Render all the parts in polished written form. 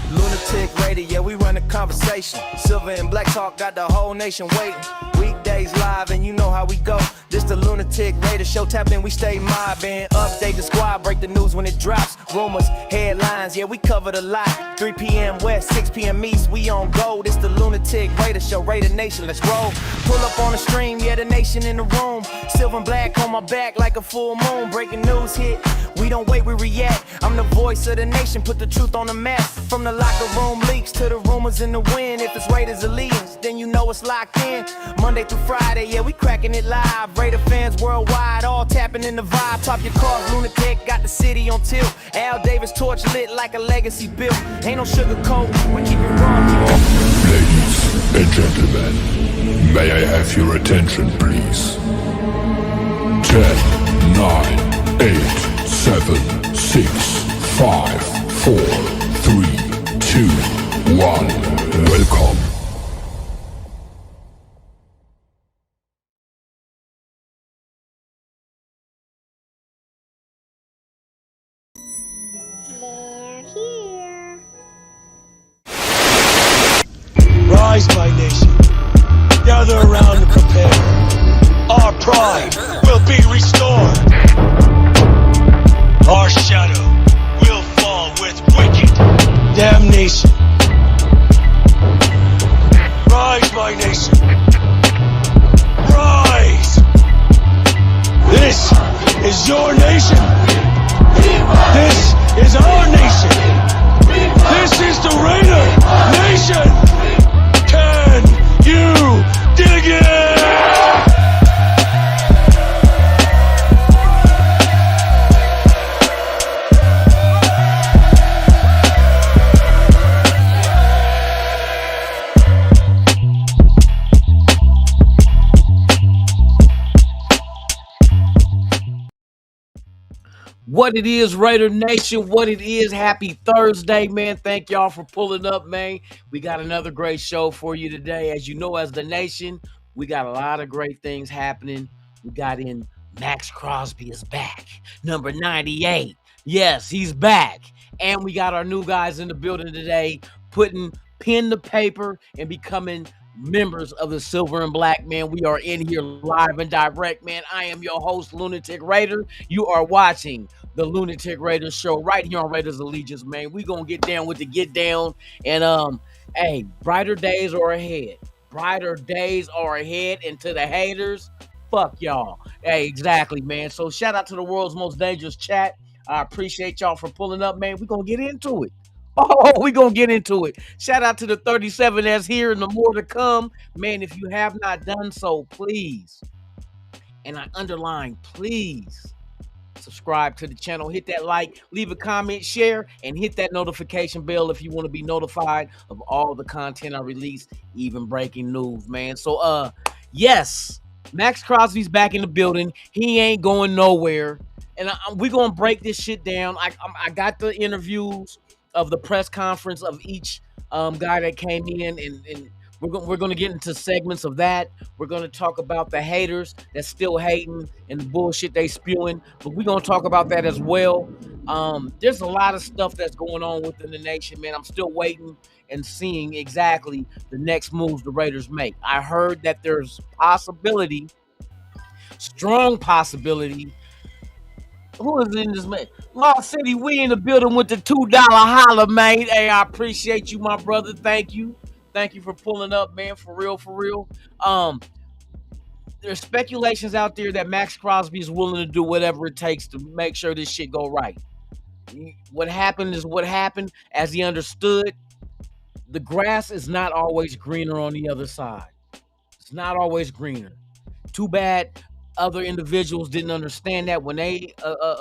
Lunatic rated, yeah, we run a conversation. Silver and black talk got the whole nation waiting. Weekdays live, and you know how we go. This the Lunatic Raider show. Tap in, we stay mobbing. Update the squad, break the news when it drops. Rumors, headlines, yeah, we covered a lot. 3 p.m. West, 6 p.m. East, we on go. This the Lunatic Raider show. Raider Nation, let's roll. Pull up on the stream, yeah, the nation in the room. Silver and black on my back like a full moon. Breaking news hit, we don't wait, we react. I'm the voice of the nation, put the truth on the map. From the locker room leaks to the rumors in the wind. If it's Raiders allegiance, then you know it's locked in. Monday through Friday, yeah, we cracking it live. Raider fans worldwide, all tapping in the vibe. Top your cars, Lunatic, got the city on tilt. Al Davis torch lit like a legacy built. Ain't no sugar coat, we keep it raw. Ladies and gentlemen, may I have your attention, please? 10, 9, 8, 7, 6, 5, 4, 3, 2, 1. Welcome. They're here. Rise, my nation. Gather around and prepare. Our pride will be restored. Our shadow will fall with wicked damnation. Rise, my nation. Rise. This is your nation. This is our nation. This is the Raider Nation. Can you dig it? What it is, Raider Nation, what it is. Happy Thursday, man. Thank y'all for pulling up, man. We got another great show for you today. As you know, as the nation, we got a lot of great things happening. We got in Maxx Crosby is back. Number 98. Yes, he's back. And we got our new guys in the building today putting pen to paper and becoming members of the Silver and Black, man. We are in here live and direct, man. I am your host, Lunatic Raider. You are watching the Lunatic Raider show right here on Raiders Allegiance, man. We gonna get down with the get down, and hey, brighter days are ahead. Brighter days are ahead, and to the haters, fuck y'all. Hey, exactly, man. So shout out to the world's most dangerous chat. I appreciate y'all for pulling up, man. We gonna get into it. Oh, we gonna get into it. Shout out to the 37 that's here and the more to come. Man, if you have not done so, please, and I underline, please, subscribe to the channel, hit that like, leave a comment, share, and hit that notification bell if you want to be notified of all the content I release, even breaking news, man. So, yes, Maxx Crosby's back in the building. He ain't going nowhere, and we're gonna break this shit down. I got the interviews of the press conference of each guy that came in, and we're going to get into segments of that. We're going to talk about the haters that's still hating and the bullshit they spewing, but we're going to talk about that as well. There's a lot of stuff that's going on within the nation, man. I'm still waiting and seeing exactly the next moves the Raiders make. I heard that there's possibility, strong possibility. Who is in this, man? Law City, we in the building with the $2 holler, man. Hey, I appreciate you, my brother. Thank you. Thank you for pulling up, man. For real, for real. There's speculations out there that Maxx Crosby is willing to do whatever it takes to make sure this shit go right. What happened is what happened. As he understood, the grass is not always greener on the other side. It's not always greener. Too bad other individuals didn't understand that when they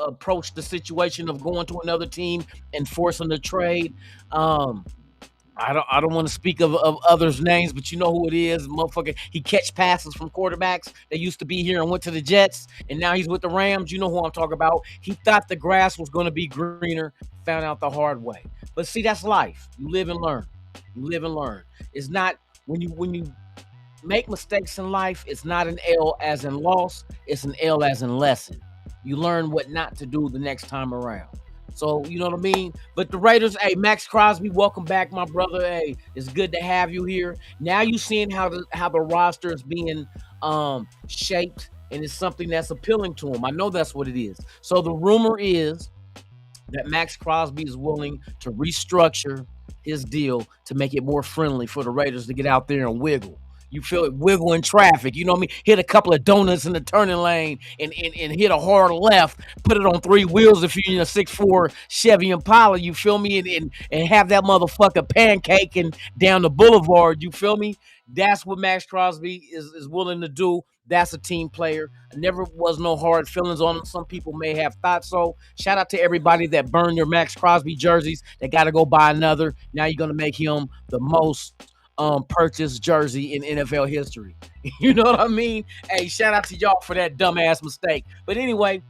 approached the situation of going to another team and forcing the trade. I don't want to speak of others' names, but you know who it is, motherfucker. He catch passes from quarterbacks that used to be here and went to the Jets, and now he's with the Rams. You know who I'm talking about. He thought the grass was going to be greener, found out the hard way. But see, that's life. You live and learn. You live and learn. It's not when you make mistakes in life, it's not an L as in loss, it's an L as in lesson. You learn what not to do the next time around. So, you know what I mean? But the Raiders, hey, Maxx Crosby, welcome back, my brother. Hey, it's good to have you here. Now you seeing how the roster is being shaped, and it's something that's appealing to him. I know that's what it is. So the rumor is that Maxx Crosby is willing to restructure his deal to make it more friendly for the Raiders to get out there and wiggle. You feel it, wiggle in traffic. You know what I mean? Hit a couple of donuts in the turning lane and hit a hard left. Put it on 3 wheels if you're in a 6'4" Chevy Impala. You feel me? And have that motherfucker pancaking down the boulevard. You feel me? That's what Maxx Crosby is willing to do. That's a team player. Never was no hard feelings on him. Some people may have thought so. Shout out to everybody that burned their Maxx Crosby jerseys. They got to go buy another. Now you're going to make him the most purchased jersey in NFL history. You know what I mean? Hey, shout out to y'all for that dumbass mistake. But anyway,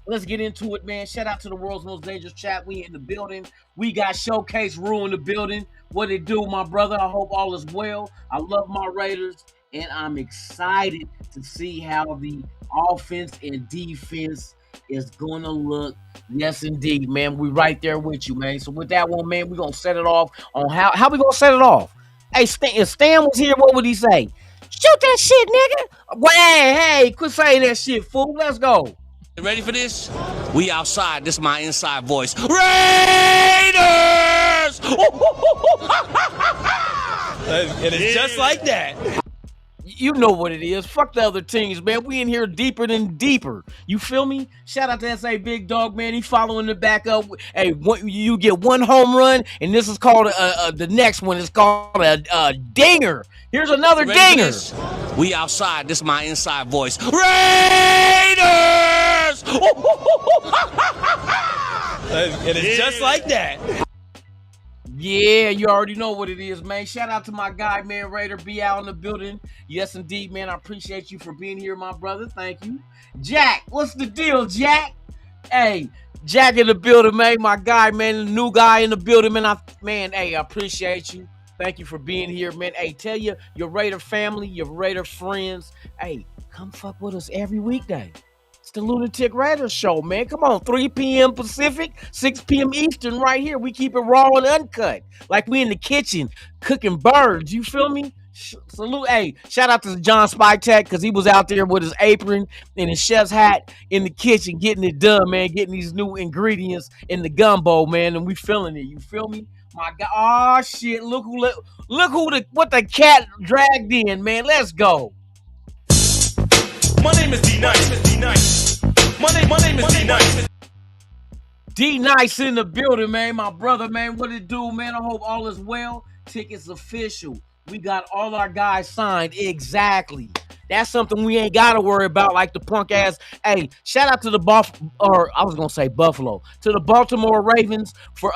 let's get into it, man. Shout out to the world's most dangerous chat. We in the building. We got Showcase Rue in the building. What it do, my brother? I hope all is well. I love my Raiders, and I'm excited to see how the offense and defense is going to look. Yes, indeed, man. We right there with you, man. So with that one, man, we're going to set it off on how we going to set it off. Hey, if Stan was here, what would he say? Shoot that shit, nigga. Well, hey, quit saying that shit, fool. Let's go. Ready for this? We outside. This is my inside voice. Raiders! And it's just like that. You know what it is. Fuck the other teams, man. We in here deeper than deeper. You feel me? Shout out to S.A. Big Dog, man. He following the back up. Hey, you get one home run, and this is called the next one is called a dinger. Here's another dinger. We outside. This is my inside voice. Raiders! And it's just like that. Yeah, you already know what it is, man. Shout out to my guy, man, Raider B out in the building. Yes, indeed, man. I appreciate you for being here, my brother. Thank you. Jack, what's the deal, Jack? Hey, Jack in the building, man. My guy, man, the new guy in the building, man. Hey, I appreciate you. Thank you for being here, man. Hey, tell your Raider family, your Raider friends, hey, come fuck with us every weekday. It's the Lunatic Raiders show, man. Come on, 3 p.m. Pacific, 6 p.m. Eastern right here. We keep it raw and uncut. Like we in the kitchen cooking birds. You feel me? Salute. Hey, shout out to John Spytek because he was out there with his apron and his chef's hat in the kitchen getting it done, man. Getting these new ingredients in the gumbo, man. And we feeling it. You feel me? My God. Oh, shit. Look what the cat dragged in, man. Let's go. My name is D-Nice. My name is D-Nice. D-Nice in the building, man. My brother, man. What it do, man? I hope all is well. Tickets official. We got all our guys signed. Exactly. That's something we ain't got to worry about like the punk ass. Hey, shout out to the Buffalo. To the Baltimore Ravens for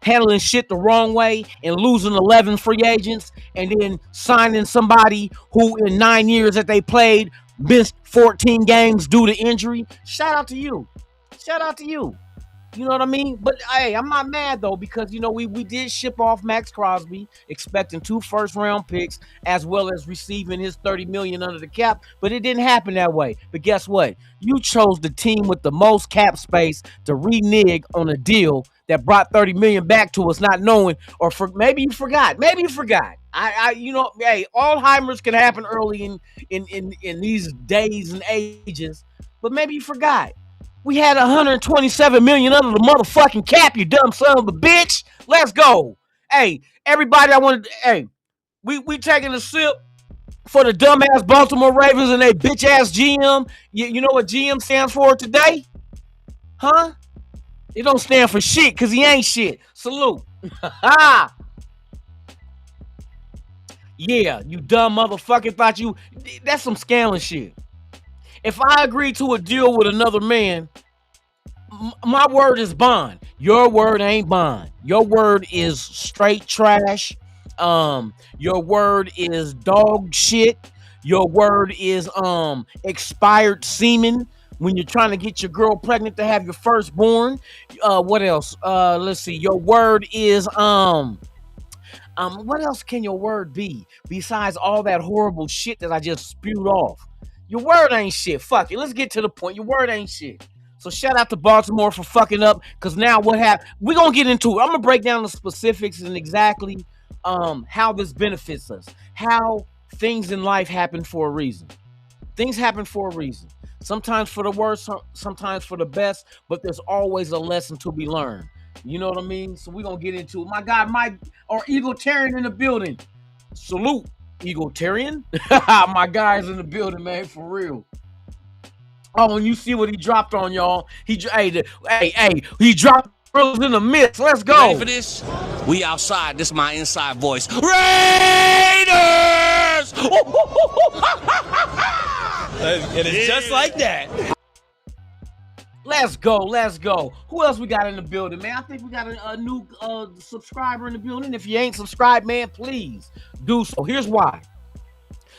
handling shit the wrong way and losing 11 free agents and then signing somebody who in 9 years that they played missed 14 games due to injury. Shout out to you. Shout out to you. You know what I mean? But hey, I'm not mad though because you know we did ship off Maxx Crosby, expecting 2 first-round picks as well as receiving his $30 million under the cap. But it didn't happen that way. But guess what? You chose the team with the most cap space to renege on a deal that brought $30 million back to us, not knowing, or maybe you forgot. Maybe you forgot. You know, hey, Alzheimer's can happen early in these days and ages, but maybe you forgot. We had $127 million under the motherfucking cap, you dumb son of a bitch. Let's go. Hey, everybody, we taking a sip for the dumbass Baltimore Ravens and they bitch-ass GM. You know what GM stands for today? Huh? It don't stand for shit because he ain't shit. Salute. Yeah, you dumb motherfucker thought you... That's some scaling shit. If I agree to a deal with another man My word is bond. Your word ain't bond. Your word is straight trash. Your word is dog shit. Your word is expired semen when you're trying to get your girl pregnant to have your firstborn. What else? Let's see. Your word is what else can your word be besides all that horrible shit that I just spewed off? Your word ain't shit. Fuck it. Let's get to the point. Your word ain't shit. So shout out to Baltimore for fucking up. Cause now what happened? We're gonna get into it. I'm gonna break down the specifics and exactly how this benefits us. How things in life happen for a reason. Things happen for a reason. Sometimes for the worst, sometimes for the best, but there's always a lesson to be learned. You know what I mean? So we're gonna get into it. My guy Mike or Egotarian in the building. Salute, Egotarian. My guy's in the building, man, for real. Oh, and you see what he dropped on y'all. He dropped drills in the mix. Let's go. Ready for this? We outside. This is my inside voice. Raiders! And it's just like that. Let's go. Let's go. Who else we got in the building, man? I think we got a new subscriber in the building. If you ain't subscribed, man, please do so. Here's why.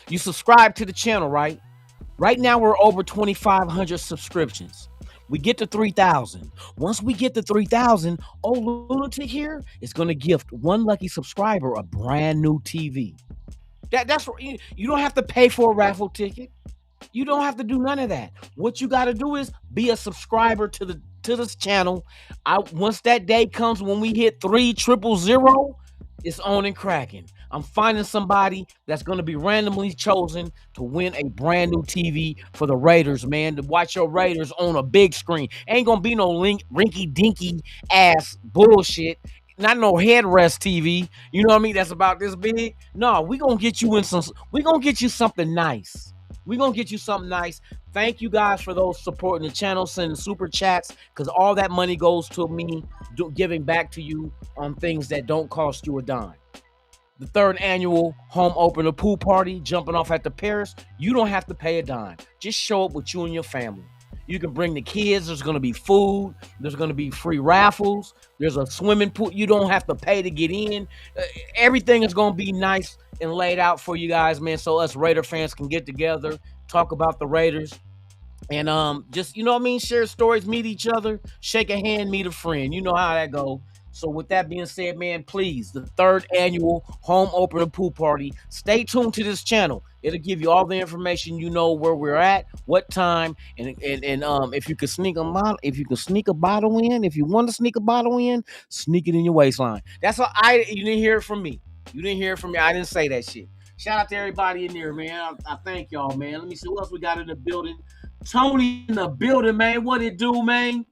You subscribe to the channel, right? Right now, we're over 2,500 subscriptions. We get to 3,000. Once we get to 3,000, Lunatik here is going to gift one lucky subscriber a brand new TV. That's you don't have to pay for a raffle ticket. You don't have to do none of that. What you got to do is be a subscriber to this channel. Once that day comes when we hit 3,000, it's on and cracking. I'm finding somebody that's going to be randomly chosen to win a brand new TV for the Raiders, man, to watch your Raiders on a big screen. Ain't going to be no rinky-dinky ass bullshit. Not no headrest TV. You know what I mean? That's about this big. No, we're going to get you something nice. We're going to get you something nice. Thank you guys for those supporting the channel, sending super chats, because all that money goes to me giving back to you on things that don't cost you a dime. The third annual home opener pool party, jumping off at the Paris. You don't have to pay a dime. Just show up with you and your family. You can bring the kids. There's going to be food. There's going to be free raffles. There's a swimming pool. You don't have to pay to get in. Everything is going to be nice and laid out for you guys, man, so us Raider fans can get together, talk about the Raiders, and just, you know what I mean, share stories, meet each other, shake a hand, meet a friend. You know how that goes. So with that being said, man, please, the third annual home opener pool party, stay tuned to this channel. It'll give you all the information, you know, where we're at, what time, and if you could sneak a bottle, if you want to sneak a bottle in, sneak it in your waistline. That's all. You didn't hear it from me. You didn't hear it from me. I didn't say that shit. Shout out to everybody in there, man. I thank y'all, man. Let me see what else we got in the building. Tony in the building, man. What it do, man?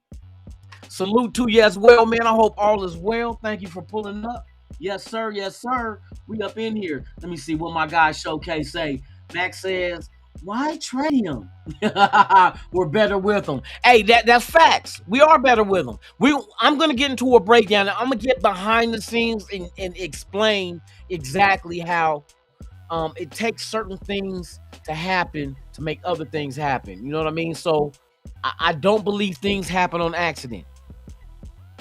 Salute to you as well, man. I hope all is well. Thank you for pulling up. Yes, sir. Yes, sir. We up in here. Let me see what my guy Showcase say. Maxx says, why trade him? We're better with him. Hey, that's facts. We are better with him. I'm going to get into a breakdown. I'm going to get behind the scenes and explain exactly how it takes certain things to happen to make other things happen. You know what I mean? So I don't believe things happen on accident.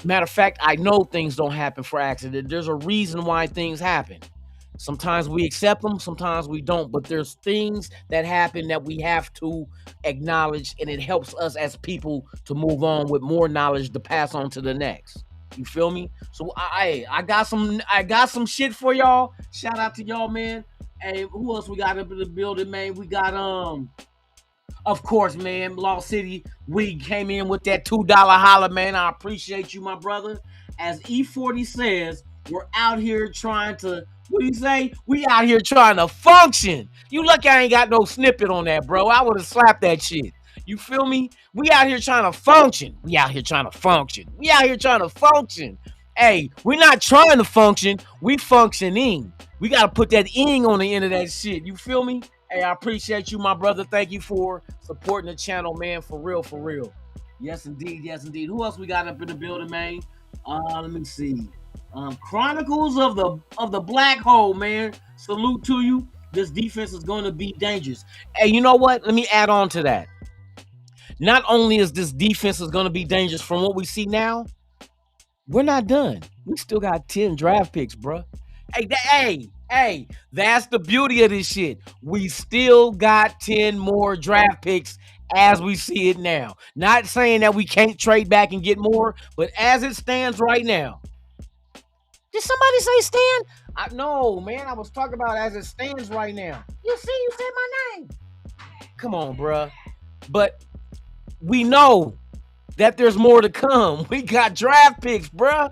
Matter of fact, I know things don't happen for accident. There's a reason why things happen. Sometimes we accept them, sometimes we don't, but there's things that happen that we have to acknowledge, and it helps us as people to move on with more knowledge to pass on to the next. You feel me? So I got some shit for y'all. Shout out to y'all, man. Hey, who else we got up in the building, man? We got of course, man, Lost City, we came in with that $2 holler, man. I appreciate you, my brother. As E40 says, we're out here trying to, what do you say? We out here trying to function. You lucky I ain't got no snippet on that, bro. I would have slapped that shit. You feel me? We out here trying to function. We out here trying to function. We out here trying to function. Hey, we're not trying to function. We functioning. We got to put that ing on the end of that shit. You feel me? Hey, I appreciate you, my brother. Thank you for supporting the channel, man. For real, for real. Yes, indeed. Yes, indeed. Who else we got up in the building, man? Let me see. Chronicles of the Black Hole, man. Salute to you. This defense is going to be dangerous. Hey, you know what? Let me add on to that. not only is this defense is going to be dangerous from what we see now, we're not done. We still got 10 draft picks, bro. Hey, that's the beauty of this shit. We still got 10 more draft picks as we see it now. Not saying that we can't trade back and get more, but as it stands right now. Did somebody say stand? No, man, I was talking about as it stands right now. You see, you said my name. Come on, bruh. But we know that there's more to come. We got draft picks, bruh.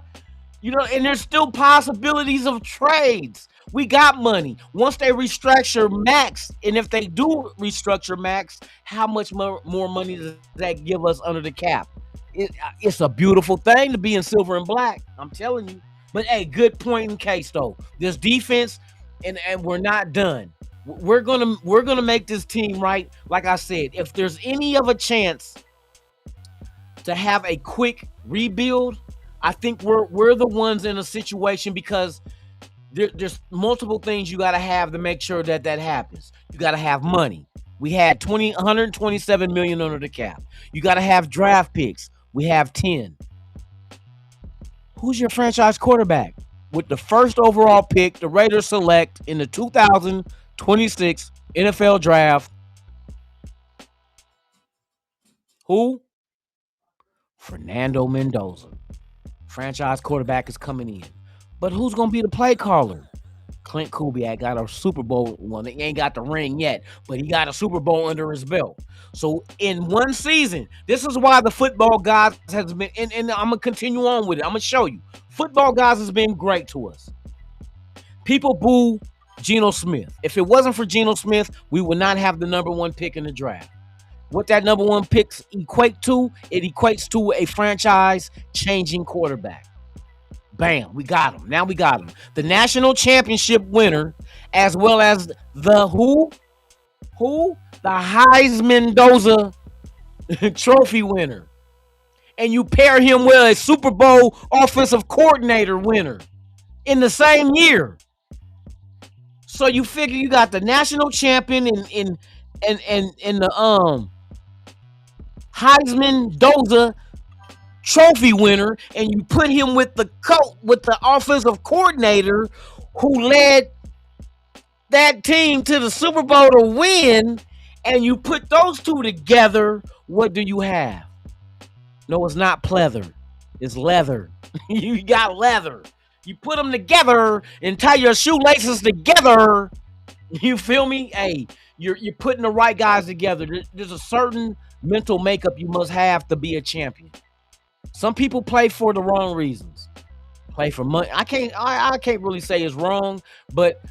You know, and there's still possibilities of trades. We got money. Once they restructure Maxx, and if they do restructure Maxx, how much more money does that give us under the cap? It's a beautiful thing to be in silver and black. I'm telling you. But hey, good point in case though. This defense, and we're not done. We're gonna make this team right. Like I said, if there's any of a chance to have a quick rebuild, I think we're the ones in a situation because there's multiple things you got to have to make sure that happens. You got to have money. We had 127 million under the cap. You got to have draft picks. We have 10. Who's your franchise quarterback? With the first overall pick, the Raiders select in the 2026 NFL Draft. Who? Fernando Mendoza. Franchise quarterback is coming in. But who's going to be the play caller? Clint Kubiak got a Super Bowl one. He ain't got the ring yet, but he got a Super Bowl under his belt. So in one season, this is why the football guys has been, and I'm going to continue on with it. I'm going to show you. Football guys has been great to us. People boo Geno Smith. If it wasn't for Geno Smith, we would not have the number one pick in the draft. What that number one pick equate to? It equates to a franchise-changing quarterback. Bam, we got him. Now we got him. The national championship winner, as well as the who? The Heisman Mendoza trophy winner. And you pair him with a Super Bowl offensive coordinator winner in the same year. So you figure you got the national champion in the Heisman Mendoza trophy winner, and you put him with the offensive coordinator who led that team to the Super Bowl to win, and you put those two together, what do you have? No, it's not pleather. It's leather. You got leather. You put them together and tie your shoelaces together. You feel me? Hey, you're putting the right guys together. There's a certain mental makeup you must have to be a champion. Some people play for the wrong reasons. Play for money. I can't really say it's wrong, but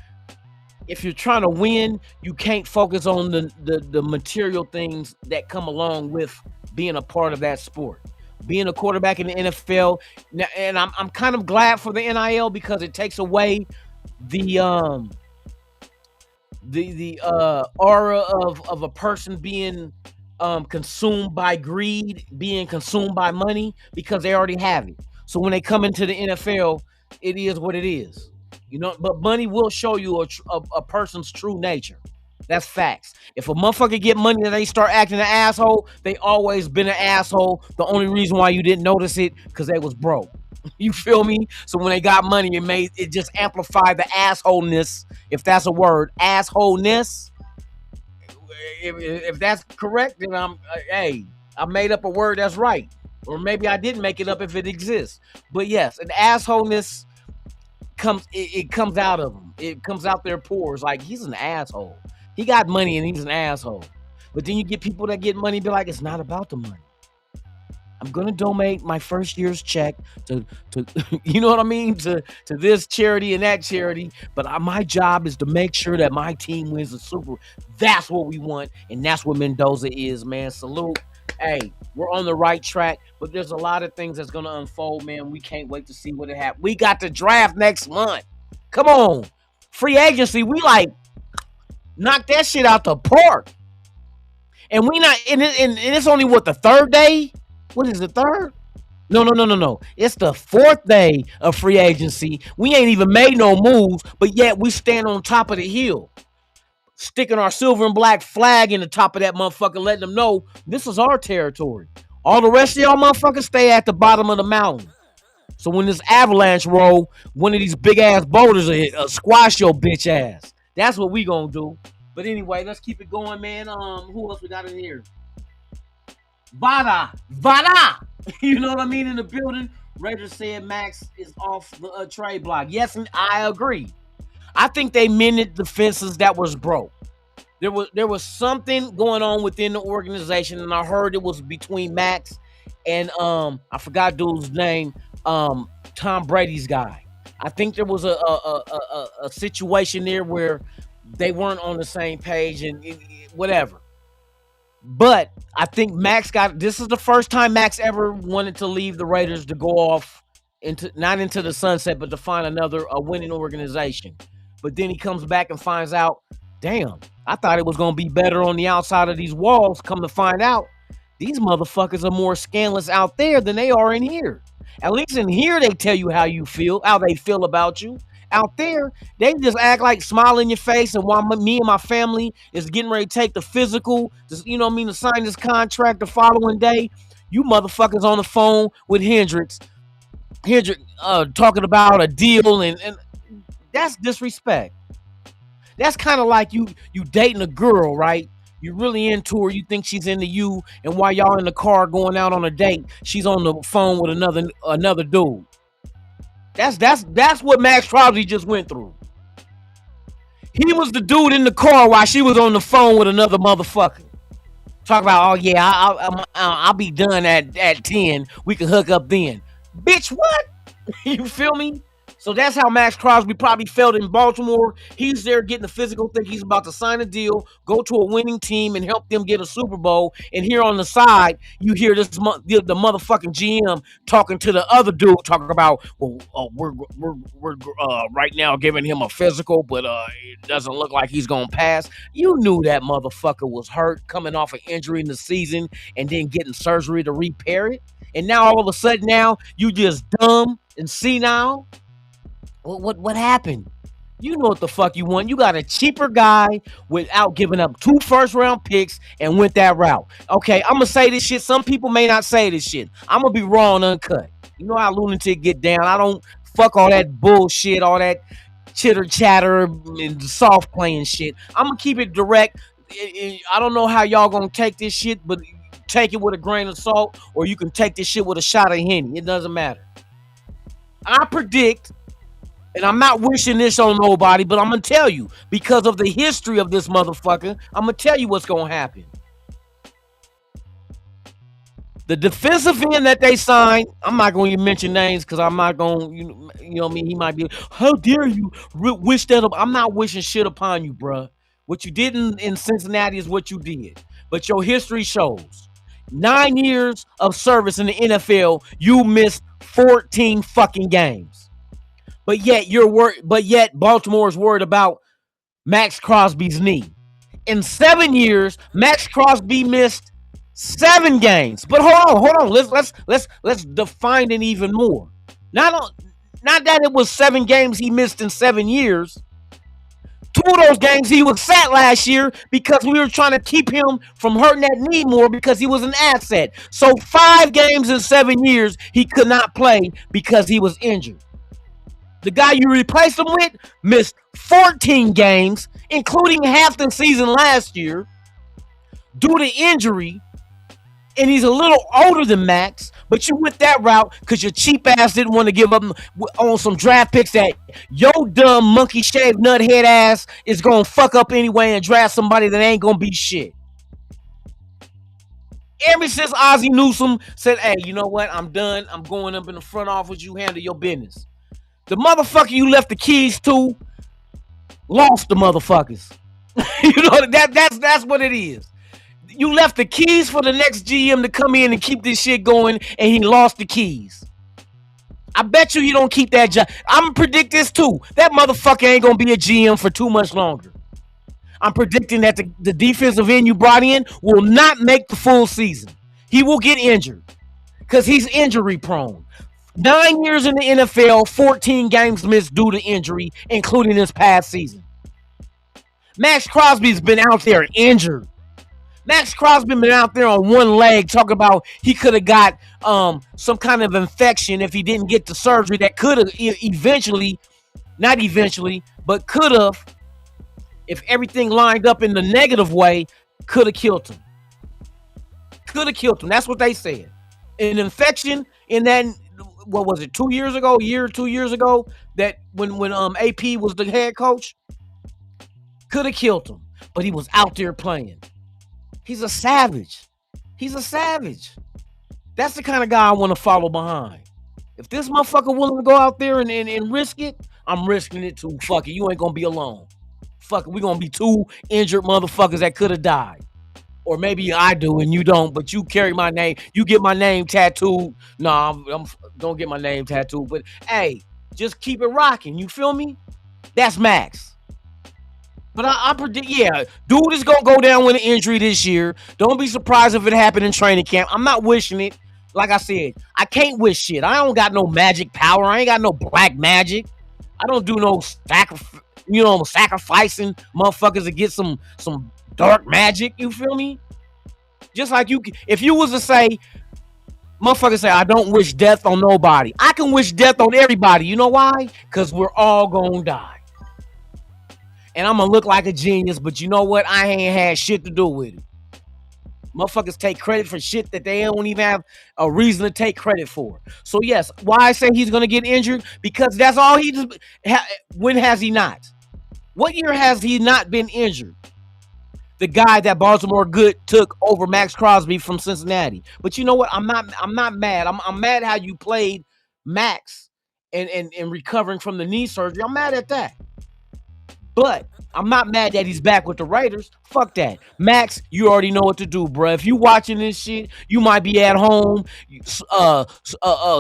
if you're trying to win, you can't focus on the material things that come along with being a part of that sport. Being a quarterback in the NFL, and I'm kind of glad for the NIL because it takes away the aura of a person being consumed by greed, being consumed by money, because they already have it. So when they come into the NFL, it is what it is, you know. But money will show you a person's true nature. That's facts. If a motherfucker get money and they start acting an asshole, they always been an asshole. The only reason why you didn't notice it because they was broke. You feel me? So when they got money, it just amplified the assholeness, if that's a word, assholeness. If that's correct, then I made up a word that's right. Or maybe I didn't make it up if it exists. But yes, an assholeness comes out of them. It comes out their pores. Like, he's an asshole. He got money and he's an asshole. But then you get people that get money and be like, it's not about the money. I'm gonna donate my first year's check to you know what I mean, to this charity and that charity. But my job is to make sure that my team wins the Super. That's what we want, and that's what Mendoza is, man. Salute. Hey, we're on the right track, but there's a lot of things that's gonna unfold, man. We can't wait to see what it happens. We got the draft next month. Come on, free agency. We knock that shit out the park, and we not. And it's only what, the third day. What is the third? No. It's the fourth day of free agency. We ain't even made no moves, but yet we stand on top of the hill. sticking our silver and black flag in the top of that motherfucker, letting them know this is our territory. All the rest of y'all motherfuckers stay at the bottom of the mountain. So when this avalanche roll, one of these big ass boulders will squash your bitch ass. That's what we gonna do. But anyway, let's keep it going, man. Who else we got in here? Vada. You know what I mean, in the building. Raiders said Maxx is off the trade block. Yes, and I agree. I think they mended the fences that was broke. There was something going on within the organization, and I heard it was between Maxx and I forgot dude's name, Tom Brady's guy. I think there was a situation there where they weren't on the same page and whatever. But I think Maxx this is the first time Maxx ever wanted to leave the Raiders to go off not into the sunset, but to find a winning organization. But then he comes back and finds out, damn, I thought it was going to be better on the outside of these walls. Come to find out, these motherfuckers are more scandalous out there than they are in here. At least in here, they tell you how they feel about you. Out there, they just act like smile in your face. And while me and my family is getting ready to take the physical, to sign this contract the following day, you motherfuckers on the phone with Hendricks talking about a deal, and that's disrespect. That's kind of like you dating a girl, right? You're really into her, you think she's into you, and while y'all in the car going out on a date, she's on the phone with another dude. That's what Maxx Crosby just went through. He was the dude in the car while she was on the phone with another motherfucker. Talk about, oh yeah, I'll be done at 10. We can hook up then. Bitch, what? You feel me? So that's how Maxx Crosby probably felt in Baltimore. He's there getting the physical, think he's about to sign a deal, go to a winning team and help them get a Super Bowl. And here on the side, you hear the motherfucking GM talking to the other dude, talking about, well, we're right now giving him a physical, but it doesn't look like he's gonna pass. You knew that motherfucker was hurt, coming off an injury in the season, and then getting surgery to repair it. And now all of a sudden, now you just dumb and senile. What happened? You know what the fuck you want. You got a cheaper guy without giving up 2 first-round picks and went that route. Okay, I'm going to say this shit. Some people may not say this shit. I'm going to be raw and uncut. You know how Lunatic get down. I don't fuck all that bullshit, all that chitter-chatter and soft-playing shit. I'm going to keep it direct. I don't know how y'all going to take this shit, but take it with a grain of salt, or you can take this shit with a shot of Henny. It doesn't matter. I predict, and I'm not wishing this on nobody, but I'm going to tell you, because of the history of this motherfucker, I'm going to tell you what's going to happen. The defensive end that they signed, I'm not going to mention names because I'm not going to, you know what I mean? He might be, how dare you wish that up? I'm not wishing shit upon you, bruh. What you did in Cincinnati is what you did. But your history shows 9 years of service in the NFL, you missed 14 fucking games. But yet Baltimore is worried about Maxx Crosby's knee. In 7 years, Maxx Crosby missed 7 games. But hold on. Let's define it even more. Not that it was 7 games he missed in 7 years. 2 of those games he was sat last year because we were trying to keep him from hurting that knee more because he was an asset. So 5 games in 7 years he could not play because he was injured. The guy you replaced him with missed 14 games, including half the season last year, due to injury. And he's a little older than Maxx, but you went that route because your cheap ass didn't want to give up on some draft picks that your dumb monkey shaved nut head ass is going to fuck up anyway and draft somebody that ain't going to be shit. Ever since Ozzie Newsome said, hey, you know what? I'm done. I'm going up in the front office. You handle your business. The motherfucker you left the keys to lost the motherfuckers. You know, that's what it is. You left the keys for the next GM to come in and keep this shit going, and he lost the keys. I bet you don't keep that job. I'm going to predict this too. That motherfucker ain't going to be a GM for too much longer. I'm predicting that the defensive end you brought in will not make the full season. He will get injured because he's injury prone. 9 years in the NFL, 14 games missed due to injury, including this past season. Maxx Crosby's been out there injured. Maxx Crosby been out there on one leg talking about he could have got some kind of infection if he didn't get the surgery that could have but could have, if everything lined up in the negative way, could have killed him. Could have killed him. That's what they said. An infection in that, what was it, 2 years ago, 2 years ago, that when AP was the head coach, could have killed him. But he was out there playing. He's a savage. He's a savage. That's the kind of guy I want to follow behind. If this motherfucker willing to go out there and risk it, I'm risking it too. Fuck it. You ain't going to be alone. Fuck it. We're going to be two injured motherfuckers that could have died. Or maybe I do and you don't, but you carry my name. You get my name tattooed. No, I'm don't get my name tattooed. But, hey, just keep it rocking. You feel me? That's Maxx. But I predict, yeah, dude is going to go down with an injury this year. Don't be surprised if it happened in training camp. I'm not wishing it. Like I said, I can't wish shit. I don't got no magic power. I ain't got no black magic. I don't do no sacrificing motherfuckers to get some dark magic. You feel me? Just like you, if you was to say, motherfuckers say, I don't wish death on nobody. I can wish death on everybody. You know why? Because we're all going to die. And I'm going to look like a genius, but you know what? I ain't had shit to do with it. Motherfuckers take credit for shit that they don't even have a reason to take credit for. So, yes, why I say he's going to get injured? Because that's all he does. When has he not? What year has he not been injured? The guy that Baltimore took over Maxx Crosby from Cincinnati. But you know what? I'm not mad. I'm mad how you played Maxx and recovering from the knee surgery. I'm mad at that. But I'm not mad that he's back with the Raiders. Fuck that. Maxx, you already know what to do, bro. If you watching this shit, you might be at home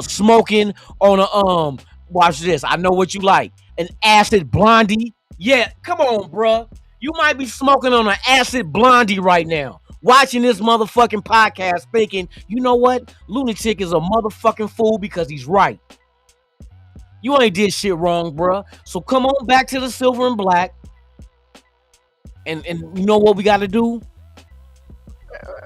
smoking on a watch this. I know what you like. An acid blondie. Yeah, come on, bro. You might be smoking on an acid blondie right now. Watching this motherfucking podcast thinking, you know what? Lunatik is a motherfucking fool because he's right. You ain't did shit wrong, bro. So come on back to the silver and black. And you know what we got to do?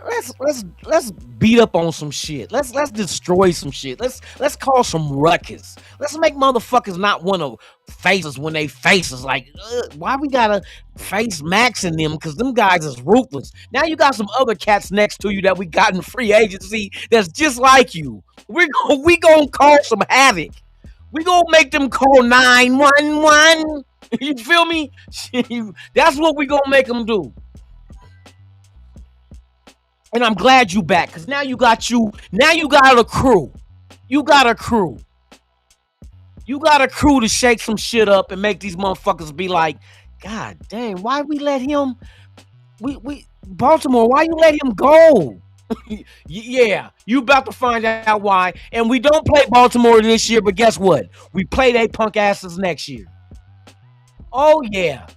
Let's beat up on some shit. Let's destroy some shit. Let's cause some ruckus. Let's make motherfuckers not want to face us when they face us. Like, why we gotta face Maxx and them? Because them guys is ruthless. Now you got some other cats next to you that we got in free agency that's just like you. We gonna cause some havoc. We gonna make them call 911. You feel me? That's what we gonna make them do. And I'm glad you back, because now you got a crew. You got a crew. You got a crew to shake some shit up and make these motherfuckers be like, God damn, why we let him? Baltimore, why you let him go? Yeah, you about to find out why. And we don't play Baltimore this year, but guess what? We play they punk asses next year. Oh yeah.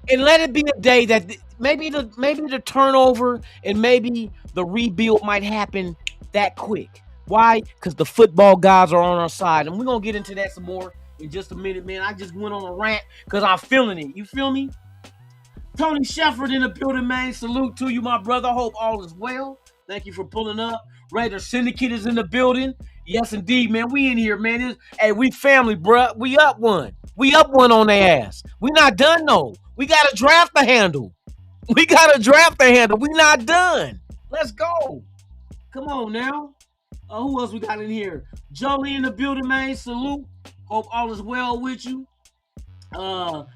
And let it be a day that maybe the turnover and maybe the rebuild might happen that quick. Why? Because the football guys are on our side. And we're going to get into that some more in just a minute, man. I just went on a rant because I'm feeling it. You feel me? Tony Shepard in the building, man. Salute to you, my brother. Hope all is well. Thank you for pulling up. Raider Syndicate is in the building. Yes, indeed, man. We in here, man. Hey, we family, bruh. We up one. We up one on their ass. We not done, though. We got to draft the handle. We not done. Let's go. Come on now. Who else we got in here? Jolie in the building, man. Salute. Hope all is well with you. Voila.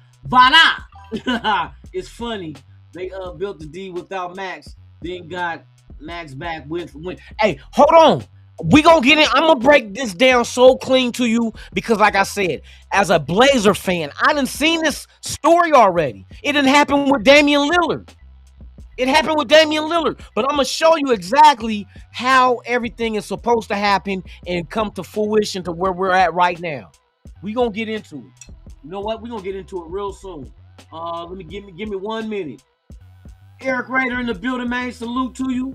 It's funny. They built the D without Maxx. Then got Maxx back with win. Hey, hold on. We gonna get in. I'm gonna break this down so clean to you because, like I said, as a Blazer fan, I done seen this story already. It didn't happen with Damian Lillard. But I'm going to show you exactly how everything is supposed to happen and come to fruition to where we're at right now. We're going to get into it. You know what? We're going to get into it real soon. Give me 1 minute. Eric Raider in the building, man. Salute to you.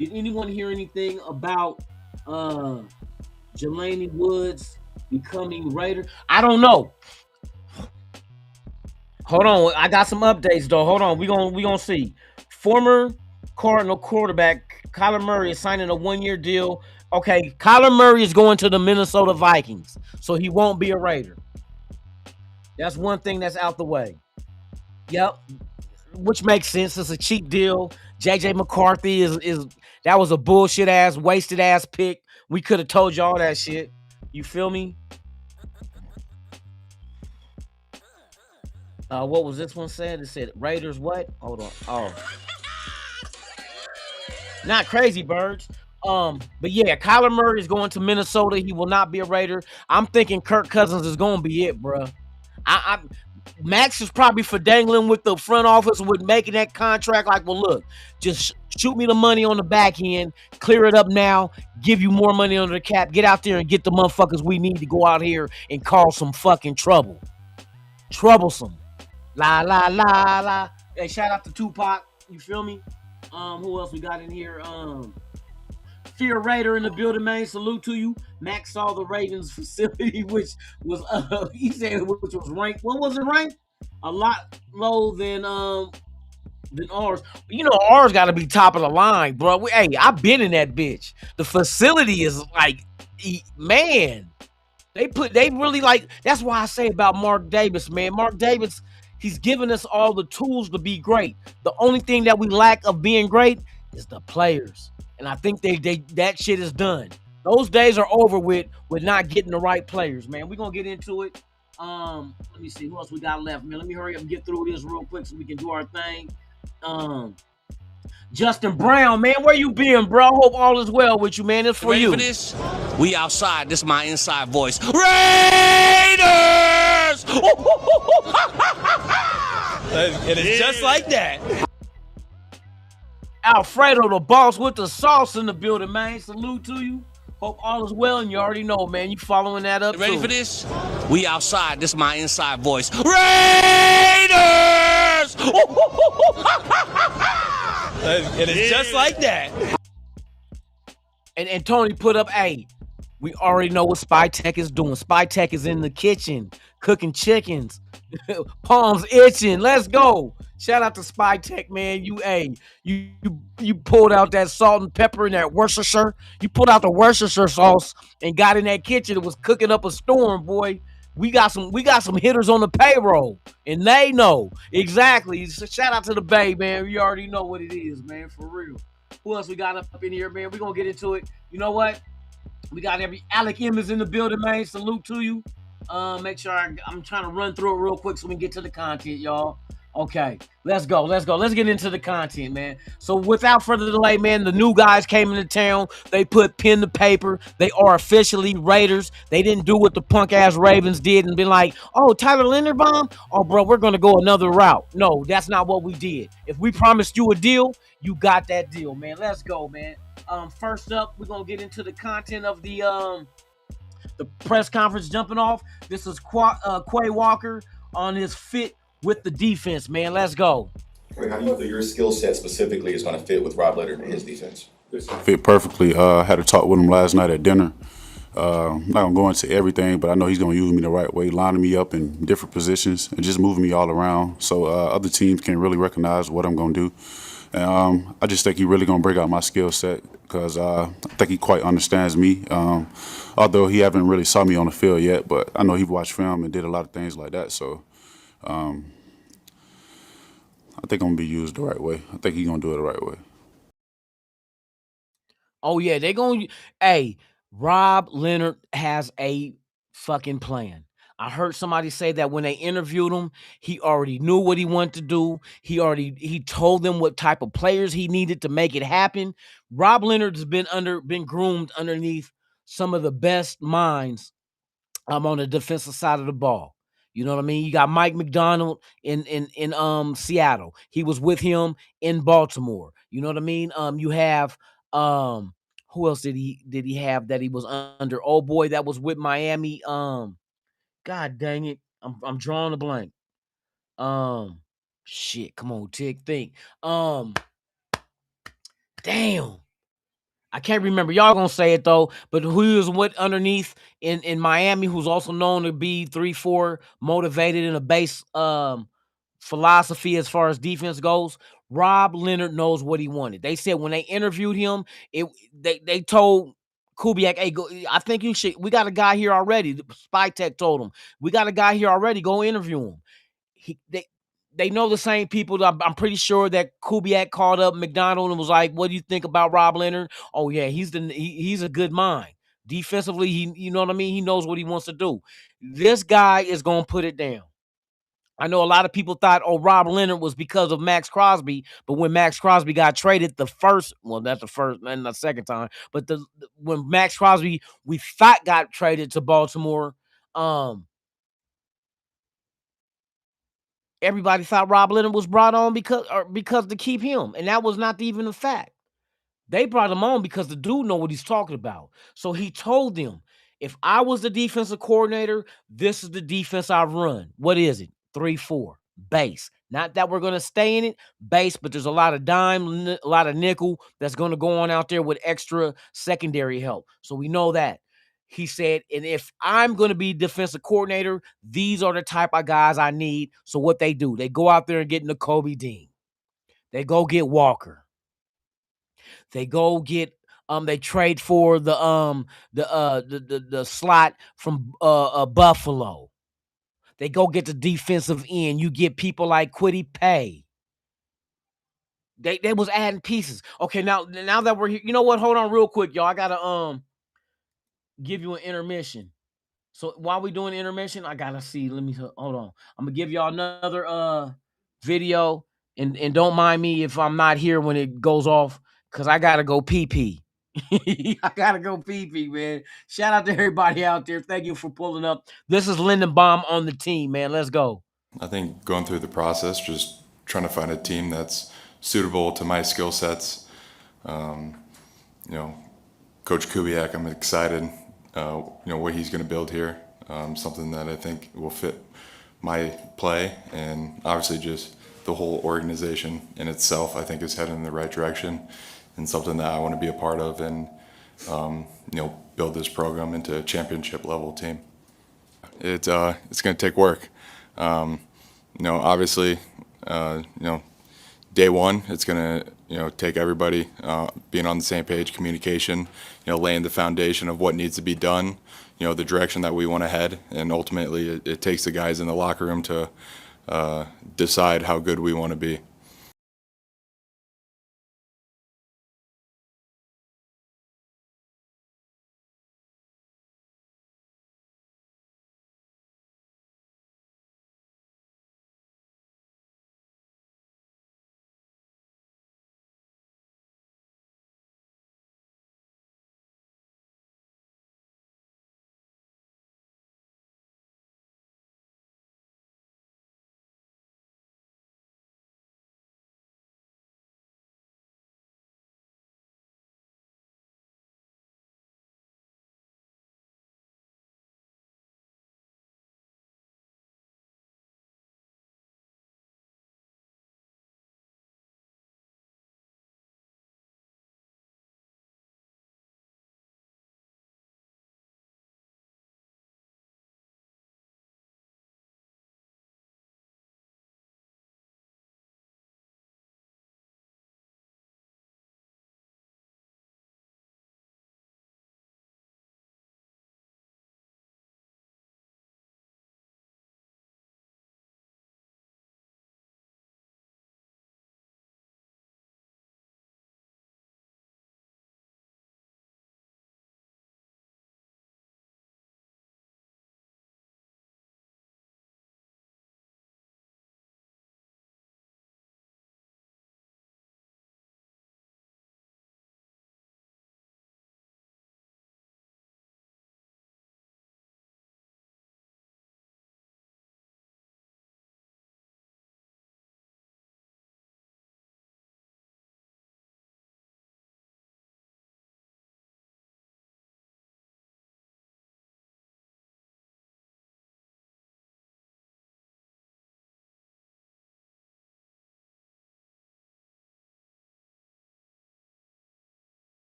Did anyone hear anything about Jelani Woods becoming Raider? I don't know. Hold on, I got some updates though. Hold on, we gonna see. Former Cardinal quarterback Kyler Murray is signing a 1-year deal. Okay, Kyler Murray is going to the Minnesota Vikings, so he won't be a Raider. That's one thing that's out the way. Yep, which makes sense. It's a cheap deal. JJ McCarthy is that was a bullshit ass, wasted ass pick. We could have told you all that shit. You feel me? What was this one said? It said Raiders what? Hold on. Oh. Not Crazy Birds. But yeah, Kyler Murray is going to Minnesota. He will not be a Raider. I'm thinking Kirk Cousins is gonna be it, bro. I Maxx is probably for dangling with the front office with making that contract. Like, well, look, just shoot me the money on the back end, clear it up now, give you more money under the cap, get out there and get the motherfuckers we need to go out here and cause some fucking trouble. Troublesome. La la la la. Hey, shout out to Tupac. You feel me? Who else we got in here? Fear Raider in the building, man. Salute to you. Maxx saw the Ravens facility, which was he said which was ranked. What was it ranked? A lot low than ours. You know, ours got to be top of the line, bro. Hey, I've been in that bitch. The facility is like, man. They really like. That's why I say about Mark Davis, man. Mark Davis, he's given us all the tools to be great. The only thing that we lack of being great is the players. And I think they that shit is done. Those days are over with not getting the right players, man. We're gonna get into it. Let me see who else we got left, man. Let me hurry up and get through this real quick so we can do our thing. Justin Brown, man, where you been, bro? Hope all is well with you, man. It's for Ready you. for this? We outside. This is my inside voice. Raiders! And it's just like that. Alfredo, the boss with the sauce in the building, man. Salute to you. Hope all is well, and you already know, man. You following that up, Ready too. for this? We outside. This is my inside voice. Raiders! And it's just like that. And Tony put up, hey, we already know what Spy Tech is doing. Spy Tech is in the kitchen cooking chickens. Palms itching. Let's go. Shout out to Spy Tech, man. You pulled out that salt and pepper and that Worcestershire. You pulled out the Worcestershire sauce and got in that kitchen. It was cooking up a storm, boy. We got some hitters on the payroll, and they know exactly. Shout out to the Bay, man. You already know what it is, man. For real. Who else we got up in here, man? We're gonna get into it. You know what? We got Alec M is in the building, man. Salute to you. Make sure I'm trying to run through it real quick so we can get to the content, y'all. Okay, let's go. Let's get into the content, man. So without further delay, man, the new guys came into town. They put pen to paper. They are officially Raiders. They didn't do what the punk-ass Ravens did and been like, oh, Tyler Linderbaum? Oh, bro, we're going to go another route. No, that's not what we did. If we promised you a deal, you got that deal, man. Let's go, man. First up, we're going to get into the content of the press conference jumping off. This is Quay Walker on his fit with the defense, man. Let's go. How do you feel your skill set specifically is going to fit with Rob Leonard and his defense? Fit perfectly. Had a talk with him last night at dinner. I'm not going to go into everything, but I know he's going to use me the right way, lining me up in different positions and just moving me all around so other teams can really recognize what I'm going to do. And I just think he's really going to break out my skill set because I think he quite understands me, although he haven't really saw me on the field yet, but I know he watched film and did a lot of things like that. So I think I'm going to be used the right way. I think he's going to do it the right way. Oh, yeah, they're going to – hey, Rob Leonard has a fucking plan. I heard somebody say that when they interviewed him, he already knew what he wanted to do. He told them what type of players he needed to make it happen. Rob Leonard has been groomed underneath some of the best minds on the defensive side of the ball. You know what I mean? You got Mike McDonald in Seattle. He was with him in Baltimore. You know what I mean? You have who else did he have that he was under? Oh boy, that was with Miami. God dang it. I'm drawing a blank. Shit, come on, Tick, think. Damn. I can't remember. Y'all gonna say it though, but who is what underneath in Miami, who's also known to be 3-4 motivated in a base philosophy as far as defense goes. Rob Leonard knows what he wanted. They said when they interviewed him, they told Kubiak, hey, go, I think you should. We got a guy here already. The Spy Tech told him, we got a guy here already. Go interview him. They know the same people. I'm pretty sure that Kubiak called up McDonald and was like, "What do you think about Rob Leonard?" Oh yeah, he's a good mind. Defensively, you know what I mean. He knows what he wants to do. This guy is gonna put it down. I know a lot of people thought, oh, Rob Leonard was because of Maxx Crosby, but when Maxx Crosby got traded that's the first and the second time, but when Maxx Crosby we thought got traded to Baltimore, everybody thought Rob Leonard was brought on because to keep him, and that was not even a fact. They brought him on because the dude know what he's talking about. So he told them, if I was the defensive coordinator, this is the defense I run. What is it? 3-4 base. Not that we're going to stay in it base, but there's a lot of dime, a lot of nickel that's going to go on out there with extra secondary help. So we know that. He said, and if I'm going to be defensive coordinator, these are the type of guys I need. So what they do, they go out there and get Nakobe Dean. They go get Walker. They go get they trade for the slot from Buffalo. They go get the defensive end. You get people like Kwity Paye. They was adding pieces. Okay, now that we're here, you know what? Hold on real quick, y'all. I gotta give you an intermission. So while we doing intermission, I gotta see. Let me hold on. I'm gonna give y'all another video, and don't mind me if I'm not here when it goes off, because I gotta go pee pee. I gotta go pee pee, man. Shout out to everybody out there. Thank you for pulling up. This is Lindenbaum on the team, man. Let's go. I think going through the process, just trying to find a team that's suitable to my skill sets. You know, Coach Kubiak, I'm excited. What he's going to build here, something that I think will fit my play, and obviously just the whole organization in itself, I think is heading in the right direction, and something that I want to be a part of, and build this program into a championship level team. It's going to take work. Obviously, day one, it's going to take everybody being on the same page, communication, laying the foundation of what needs to be done, the direction that we want to head, and ultimately it takes the guys in the locker room to decide how good we want to be.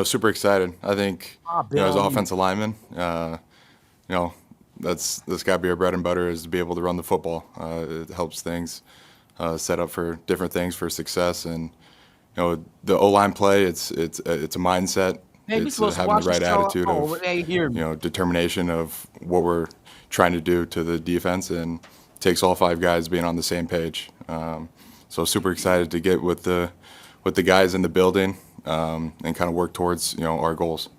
super excited. I think, as offensive lineman, that's got to be our bread and butter, is to be able to run the football. It helps things set up for different things for success. And the O-line play, it's a mindset. Hey, It's having the right attitude of they hear me. determination of what we're trying to do to the defense, and it takes all 5 guys being on the same page. So super excited to get with the guys in the building and kind of work towards our goals.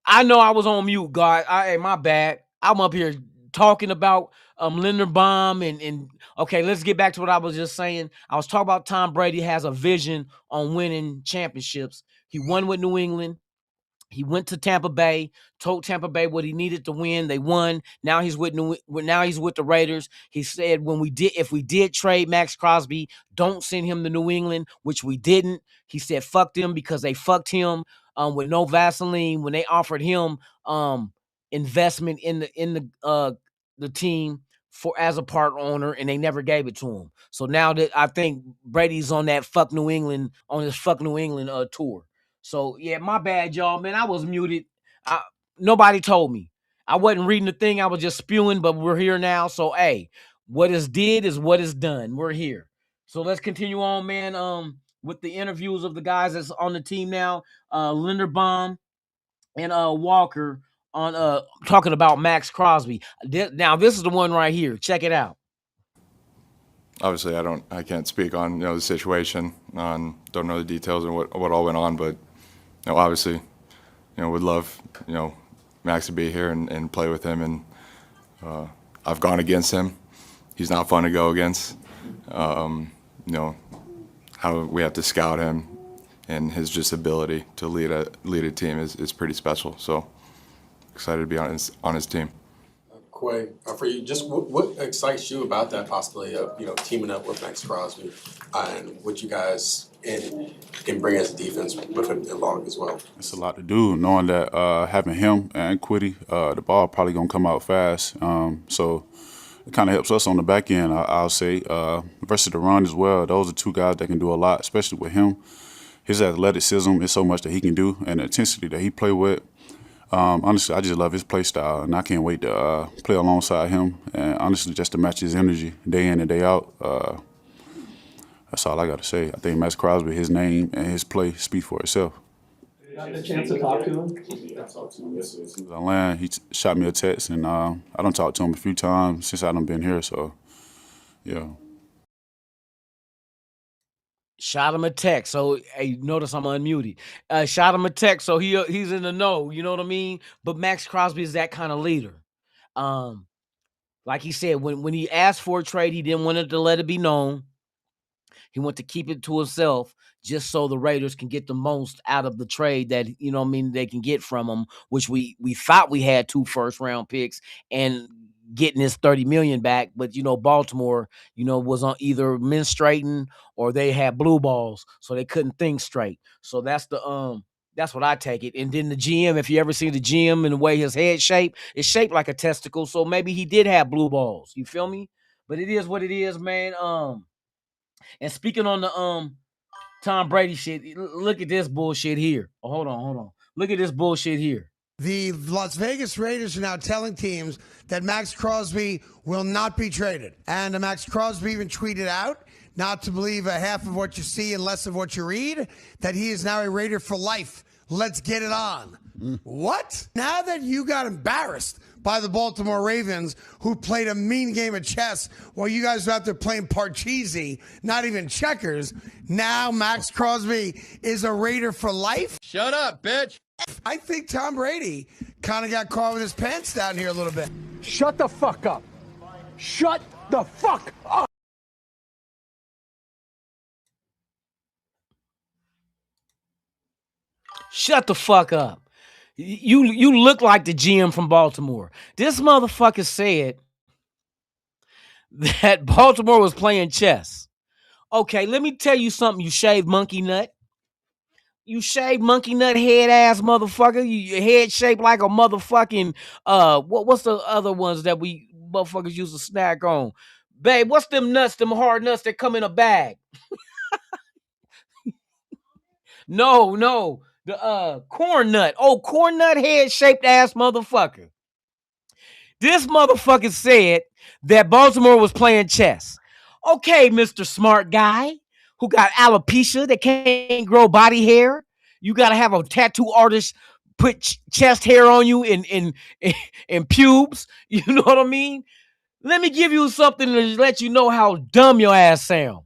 I know I was on mute, God. Hey, my bad. I'm up here talking about Linderbaum and okay, let's get back to what I was just saying. I was talking about Tom Brady has a vision on winning championships. He won with New England. He went to Tampa Bay, told Tampa Bay what he needed to win. They won. Now he's with the Raiders. He said if we did trade Maxx Crosby, don't send him to New England, which we didn't. He said fuck them because they fucked him with no Vaseline when they offered him investment in the team for as a part owner, and they never gave it to him. So now that I think Brady's on that fuck New England tour. So yeah, my bad, y'all. Man, I was muted. Nobody told me. I wasn't reading the thing. I was just spewing, but we're here now. So hey, what is did is what is done. We're here. So let's continue on, man. With the interviews of the guys that's on the team now. Linderbaum and Walker on talking about Maxx Crosby. Now this is the one right here. Check it out. Obviously, I can't speak on the situation. Don't know the details and what all went on, but obviously, would love Maxx to be here and play with him. And I've gone against him. He's not fun to go against. How we have to scout him, and his just ability to lead a team is pretty special. So excited to be on his team. Quay, for you, just what excites you about that possibility of teaming up with Maxx Crosby and what you guys can bring as a defense with him along as well? It's a lot to do, knowing that having him and Quiddy, the ball probably gonna come out fast. So it kind of helps us on the back end, I'll say, versus the run as well. Those are 2 guys that can do a lot, especially with him. His athleticism is so much that he can do, and the intensity that he play with. Honestly, I just love his play style, and I can't wait to play alongside him. And honestly, just to match his energy day in and day out. That's all I got to say. I think Maxx Crosby, his name and his play speak for itself. You got a chance to talk to him? As soon as I land, he shot me a text, and I done talked to him a few times since I done been here. So, yeah. Shot him a text. So hey, notice I'm unmuted. Shot him a text. So he's in the know. You know what I mean? But Maxx Crosby is that kind of leader. Like he said, when he asked for a trade, he didn't want to let it be known. He wanted to keep it to himself just so the Raiders can get the most out of the trade that, they can get from him, which we thought we had 2 first-round picks and getting his $30 million back. But, Baltimore, was on either menstruating or they had blue balls, so they couldn't think straight. So that's that's what I take it. And then the GM, if you ever see the GM and the way his head shaped, it's shaped like a testicle. So maybe he did have blue balls. You feel me? But it is what it is, man. And speaking on the Tom Brady shit, look at this bullshit here. Oh, hold on. Look at this bullshit here. The Las Vegas Raiders are now telling teams that Maxx Crosby will not be traded. And Maxx Crosby even tweeted out, not to believe a half of what you see and less of what you read, that he is now a Raider for life. Let's get it on. What? Now that you got embarrassed by the Baltimore Ravens, who played a mean game of chess while you guys were out there playing Parcheesi, not even checkers, now Maxx Crosby is a Raider for life? Shut up, bitch. I think Tom Brady kind of got caught with his pants down here a little bit. Shut the fuck up. Shut the fuck up. Shut the fuck up. You look like the GM from Baltimore. This motherfucker said that Baltimore was playing chess. Okay, let me tell you something, you shaved monkey nut. You shaved monkey nut head ass motherfucker. Your head shaped like a motherfucking what's the other ones that we motherfuckers used to snack on? Babe, what's them nuts, them hard nuts that come in a bag? No. The corn nut. Oh, corn nut head shaped ass motherfucker. This motherfucker said that Baltimore was playing chess. Okay, Mr. Smart Guy, who got alopecia that can't grow body hair. You got to have a tattoo artist put chest hair on you and pubes. You know what I mean? Let me give you something to let you know how dumb your ass sound.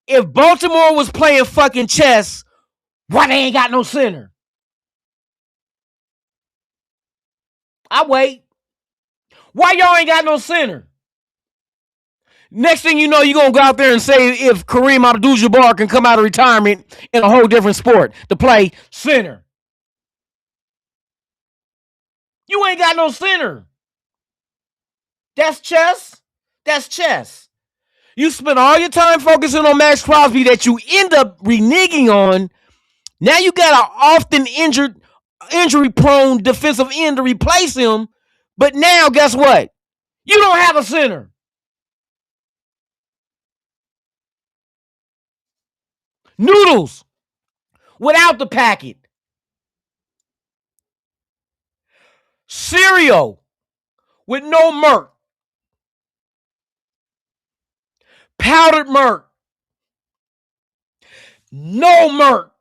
If Baltimore was playing fucking chess, why they ain't got no center? I wait. Why y'all ain't got no center? Next thing you know, you're going to go out there and say if Kareem Abdul-Jabbar can come out of retirement in a whole different sport to play center. You ain't got no center. That's chess. That's chess. You spend all your time focusing on Maxx Crosby that you end up reneging on. Now you got an often injury-prone defensive end to replace him. But now, guess what? You don't have a center. Noodles without the packet. Cereal with no murk. Powdered murk. No murk.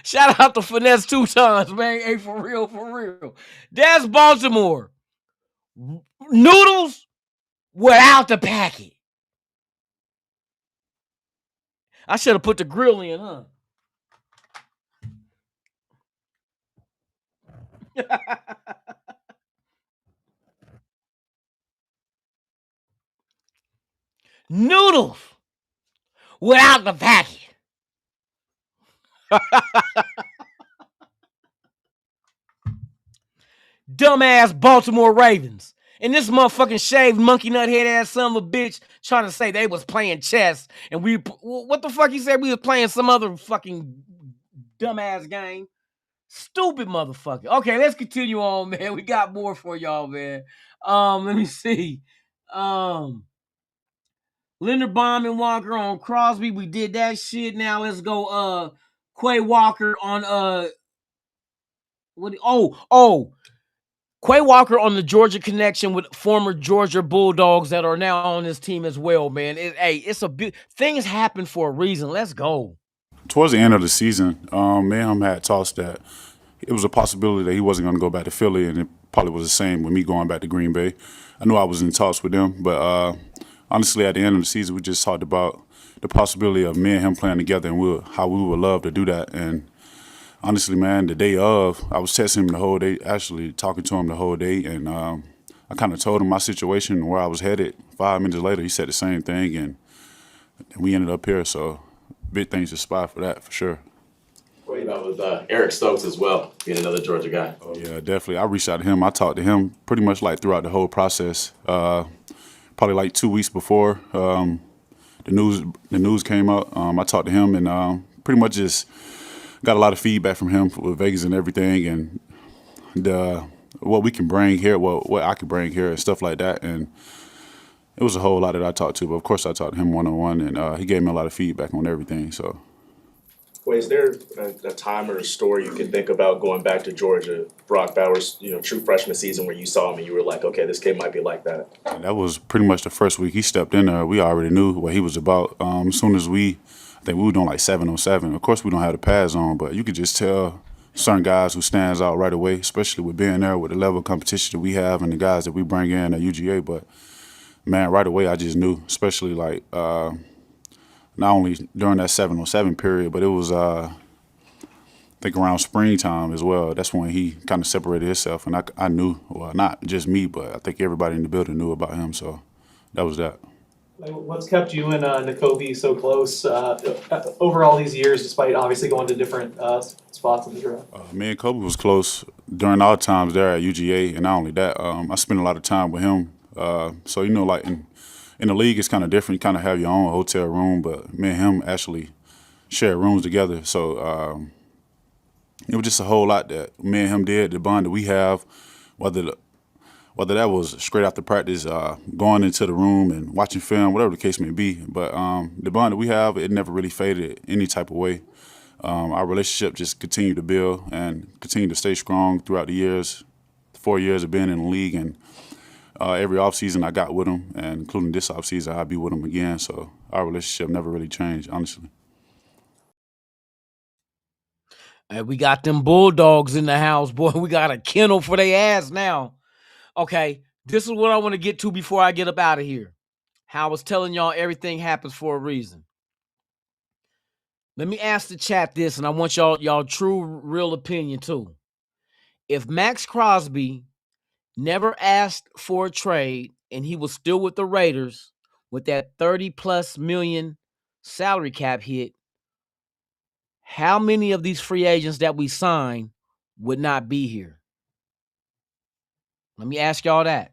Shout out to Finesse 2 times, man. Hey, for real. That's Baltimore. Noodles without the packet. I should have put the grill in, huh? Noodles without the packet. Dumbass Baltimore Ravens. And this motherfucking shaved monkey nut head ass son of a bitch trying to say they was playing chess and what the fuck he said we was playing some other fucking dumbass game. Stupid motherfucker. Okay, let's continue on, man. We got more for y'all, man. Let me see. Linderbaum and Walker on Crosby. We did that shit. Now let's go Quay Walker on Quay Walker on the Georgia connection with former Georgia Bulldogs that are now on this team as well, man. It's a big things happen for a reason. Let's go. Towards the end of the season, me and him had talks that it was a possibility that he wasn't going to go back to Philly, and it probably was the same with me going back to Green Bay. I knew I was in talks with them, but honestly, at the end of the season, we just talked about the possibility of me and him playing together and how we would love to do that. And honestly, man, the day of, I was texting him the whole day, actually talking to him the whole day, and I kind of told him my situation and where I was headed. 5 minutes later, he said the same thing, and we ended up here. So big things to spot for that, for sure. What about with Eric Stokes as well, being another Georgia guy? Oh, yeah, definitely. I reached out to him. I talked to him pretty much like throughout the whole process. Probably like 2 weeks before the news came out, I talked to him and pretty much just got a lot of feedback from him with Vegas and everything, and what we can bring here, what I can bring here, and stuff like that. And it was a whole lot that I talked to, but of course I talked to him one-on-one, and he gave me a lot of feedback on everything. So. Wait, is there a time or a story you can think about going back to Georgia, Brock Bowers, true freshman season where you saw him and you were like, okay, this kid might be like that? And that was pretty much the first week he stepped in there. We already knew what he was about. As soon as I think we were doing like 7-on-7. Of course, we don't have the pads on, but you could just tell certain guys who stands out right away, especially with being there with the level of competition that we have and the guys that we bring in at UGA. But, man, right away I just knew, especially like not only during that 7-on-7 period, but it was, I think, around springtime as well. That's when he kind of separated himself, and I knew, well, not just me, but I think everybody in the building knew about him, so that was that. What's kept you and Nakobe so close over all these years, despite obviously going to different spots in the draft? Me and Kobe was close during our times there at UGA, and not only that, I spent a lot of time with him. So, like in the league, it's kind of different. You kind of have your own hotel room, but me and him actually share rooms together. So it was just a whole lot that me and him did, the bond that we have, whether whether that was straight after practice, going into the room and watching film, whatever the case may be. But the bond that we have, it never really faded any type of way. Our relationship just continued to build and continued to stay strong throughout the years, 4 years of being in the league. And every offseason I got with him, and including this offseason, I'll be with him again. So our relationship never really changed, honestly. And we got them Bulldogs in the house, boy. We got a kennel for their ass now. Okay, this is what I want to get to before I get up out of here. How I was telling y'all everything happens for a reason. Let me ask the chat this, and I want y'all true, real opinion too. If Maxx Crosby never asked for a trade and he was still with the Raiders with that 30+ million salary cap hit, how many of these free agents that we sign would not be here? Let me ask y'all that.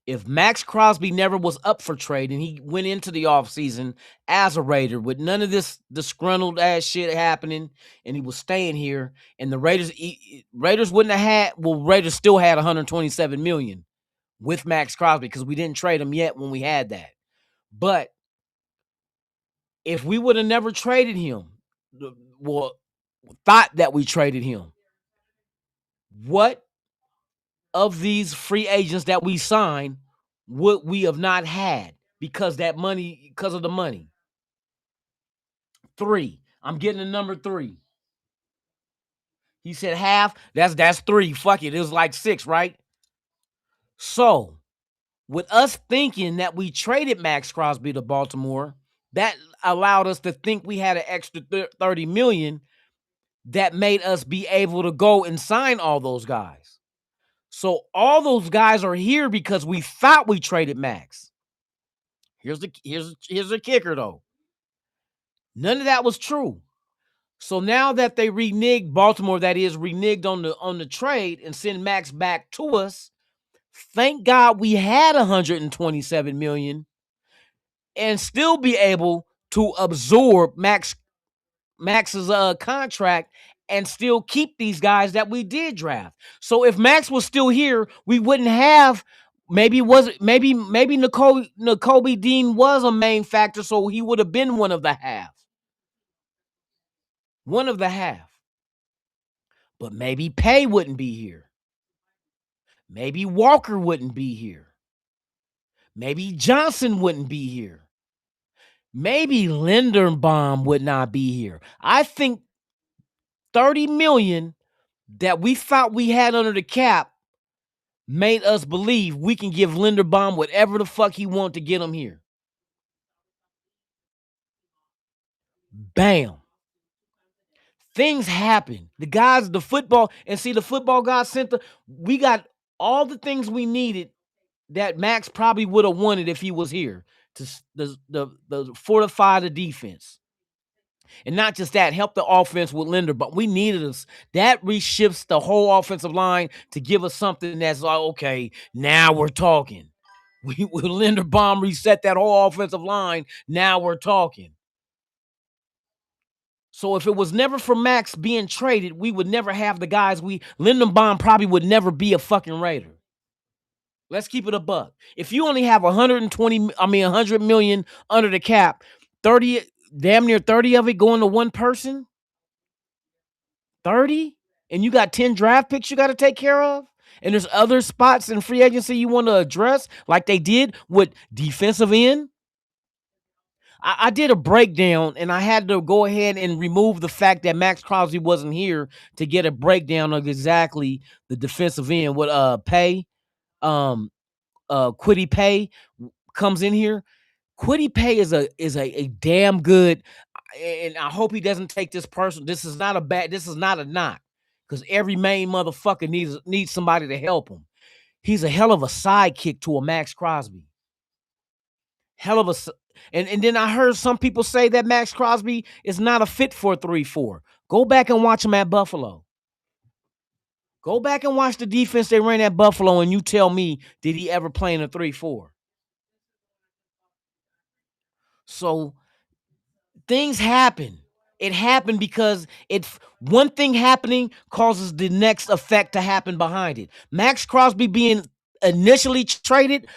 If Maxx Crosby never was up for trade and he went into the offseason as a Raider with none of this disgruntled ass shit happening and he was staying here, and the Raiders wouldn't have had, well, Raiders still had 127 million with Maxx Crosby because we didn't trade him yet when we had that. But if we would have never traded him, well, thought that we traded him, what of these free agents that we signed would we have not had because of the money? 3. I'm getting the number 3. He said half. That's 3. Fuck it. It was like 6, right? So, with us thinking that we traded Maxx Crosby to Baltimore, that allowed us to think we had an extra 30 million that made us be able to go and sign all those guys. So all those guys are here because we thought we traded Maxx. Here's the kicker though. None of that was true. So now that they reneged, Baltimore, that is, reneged on the trade and send Maxx back to us, thank God we had 127 million and still be able to absorb Max's contract and still keep these guys that we did draft. So if Maxx was still here, we wouldn't have. Maybe Nakobe Dean was a main factor, so he would have been one of the half. One of the half. But maybe Pay wouldn't be here. Maybe Walker wouldn't be here. Maybe Johnson wouldn't be here. Maybe Linderbaum would not be here. I think 30 million that we thought we had under the cap made us believe we can give Linderbaum whatever the fuck he want to get him here. Bam. Things happen. The football gods we got all the things we needed that Maxx probably would have wanted if he was here to the fortify the defense. And not just that, help the offense with Linderbaum. We needed us. That reshifts the whole offensive line to give us something that's like, okay, now we're talking. With Linderbaum reset that whole offensive line, now we're talking. So if it was never for Maxx being traded, we would never have the guys Linderbaum probably would never be a fucking Raider. Let's keep it a buck. If you only have 100 million under the cap, damn near 30 of it going to one person, 30, and you got 10 draft picks you got to take care of, and there's other spots in free agency you want to address, like they did with defensive end. I did a breakdown, and I had to go ahead and remove the fact that Maxx Crosby wasn't here to get a breakdown of exactly the defensive end. What Quiddy Pay comes in here. Quiddy Pay is a damn good, and I hope he doesn't take this personal. This is not a knock, because every main motherfucker needs somebody to help him. He's a hell of a sidekick to a Maxx Crosby. Hell of a, and then I heard some people say that Maxx Crosby is not a fit for a 3-4. Go back and watch him at Buffalo. Go back and watch the defense they ran at Buffalo, and you tell me, did he ever play in a 3-4? So things happen. It happened because one thing happening causes the next effect to happen behind it. Maxx Crosby being initially traded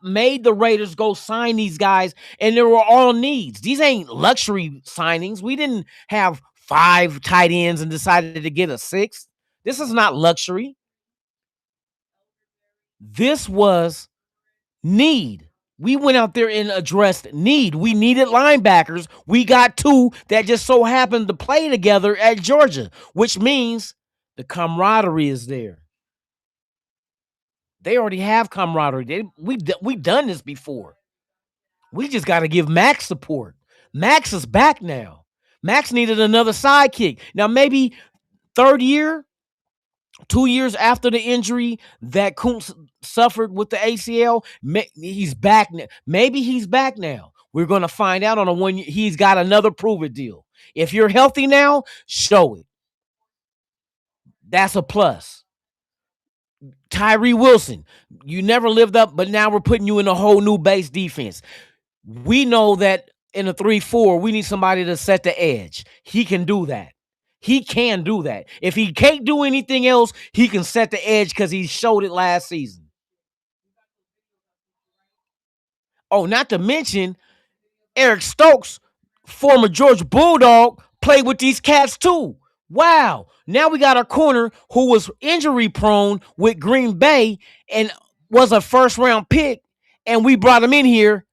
made the Raiders go sign these guys, and they were all needs. These ain't luxury signings. We didn't have 5 tight ends and decided to get a 6th. This is not luxury. This was need. We went out there and addressed need. We needed linebackers. We got 2 that just so happened to play together at Georgia, which means the camaraderie is there. They already have camaraderie. We done this before. We just got to give Maxx support. Maxx is back now. Maxx needed another sidekick. Now, maybe 3rd year, 2 years after the injury that Kuntz suffered with the ACL, he's back now. Maybe he's back now. We're going to find out on a 1 year. He's got another prove-it deal. If you're healthy now, show it. That's a plus. Tyree Wilson, you never lived up, but now we're putting you in a whole new base defense. We know that in a 3-4, we need somebody to set the edge. He can do that. He can do that. If he can't do anything else, he can set the edge because he showed it last season. Oh, not to mention, Eric Stokes, former Georgia Bulldog, played with these cats too. Wow. Now we got our corner who was injury prone with Green Bay and was a first-round pick, and we brought him in here.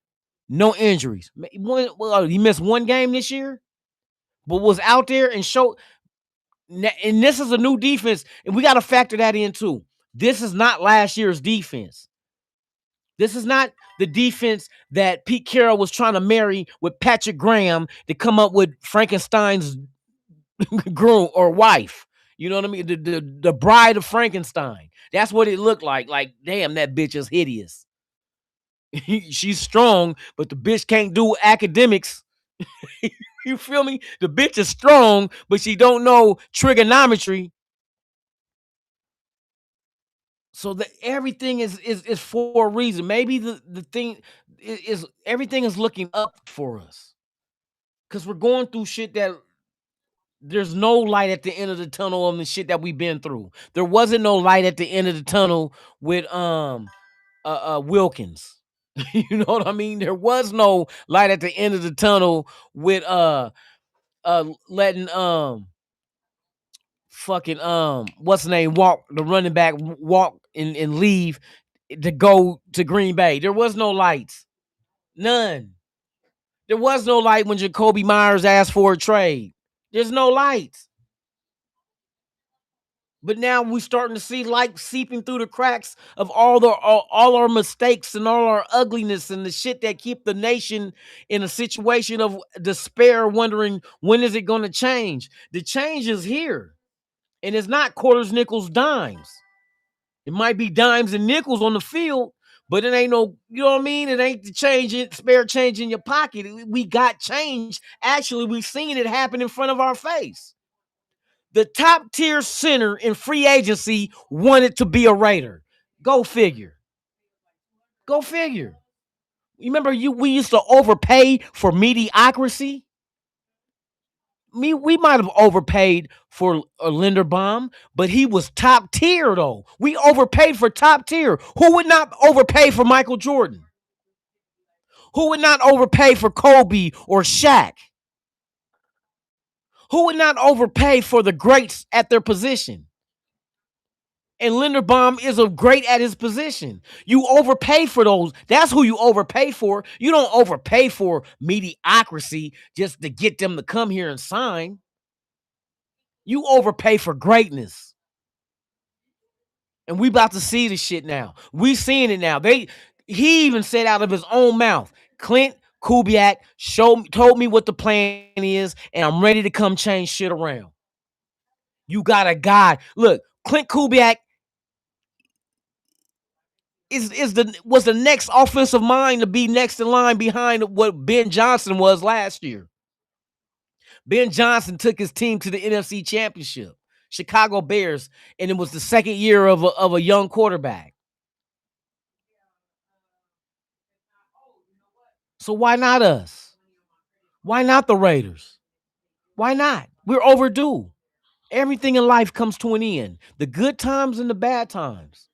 No injuries. He missed 1 game this year, but was out there and showed. And this is a new defense, and we got to factor that in too. This is not last year's defense. This is not the defense that Pete Carroll was trying to marry with Patrick Graham to come up with Frankenstein's groom or wife. You know what I mean? The bride of Frankenstein. That's what it looked like. Like, damn, that bitch is hideous. She's strong, but the bitch can't do academics. You feel me? The bitch is strong, but she don't know trigonometry. So that everything is for a reason. Maybe the thing is everything is looking up for us. Because we're going through shit that there's no light at the end of the tunnel on the shit that we've been through. There wasn't no light at the end of the tunnel with Wilkins. You know what I mean? There was no light at the end of the tunnel with letting fucking what's the name walk the running back walk and leave to go to Green Bay. There was no lights. None. There was no light when Jacoby Myers asked for a trade. There's no lights. But now we're starting to see light seeping through the cracks of all our mistakes and all our ugliness and the shit that keep the nation in a situation of despair, wondering when is it going to change. The change is here, and it's not quarters, nickels, dimes. It might be dimes and nickels on the field, but it ain't no, you know what I mean? It ain't the change, spare change in your pocket. We got change. Actually, we've seen it happen in front of our face. The top tier center in free agency wanted to be a Raider. Go figure. Go figure. You remember we used to overpay for mediocrity? We might have overpaid for Linderbaum, but he was top tier though. We overpaid for top tier. Who would not overpay for Michael Jordan? Who would not overpay for Kobe or Shaq? Who would not overpay for the greats at their position? And Linderbaum is a great at his position. You overpay for those. That's who you overpay for. You don't overpay for mediocrity just to get them to come here and sign. You overpay for greatness. And we about to see the shit now. We seeing it now. He even said out of his own mouth, Clint Kubiak told me what the plan is, and I'm ready to come change shit around. You got a guy. Look, Clint Kubiak was the next offensive mind to be next in line behind what Ben Johnson was last year. Ben Johnson took his team to the NFC Championship, Chicago Bears, and it was the second year of a young quarterback. So why not us? Why not the Raiders? Why not? We're overdue. Everything in life comes to an end. The good times and the bad times.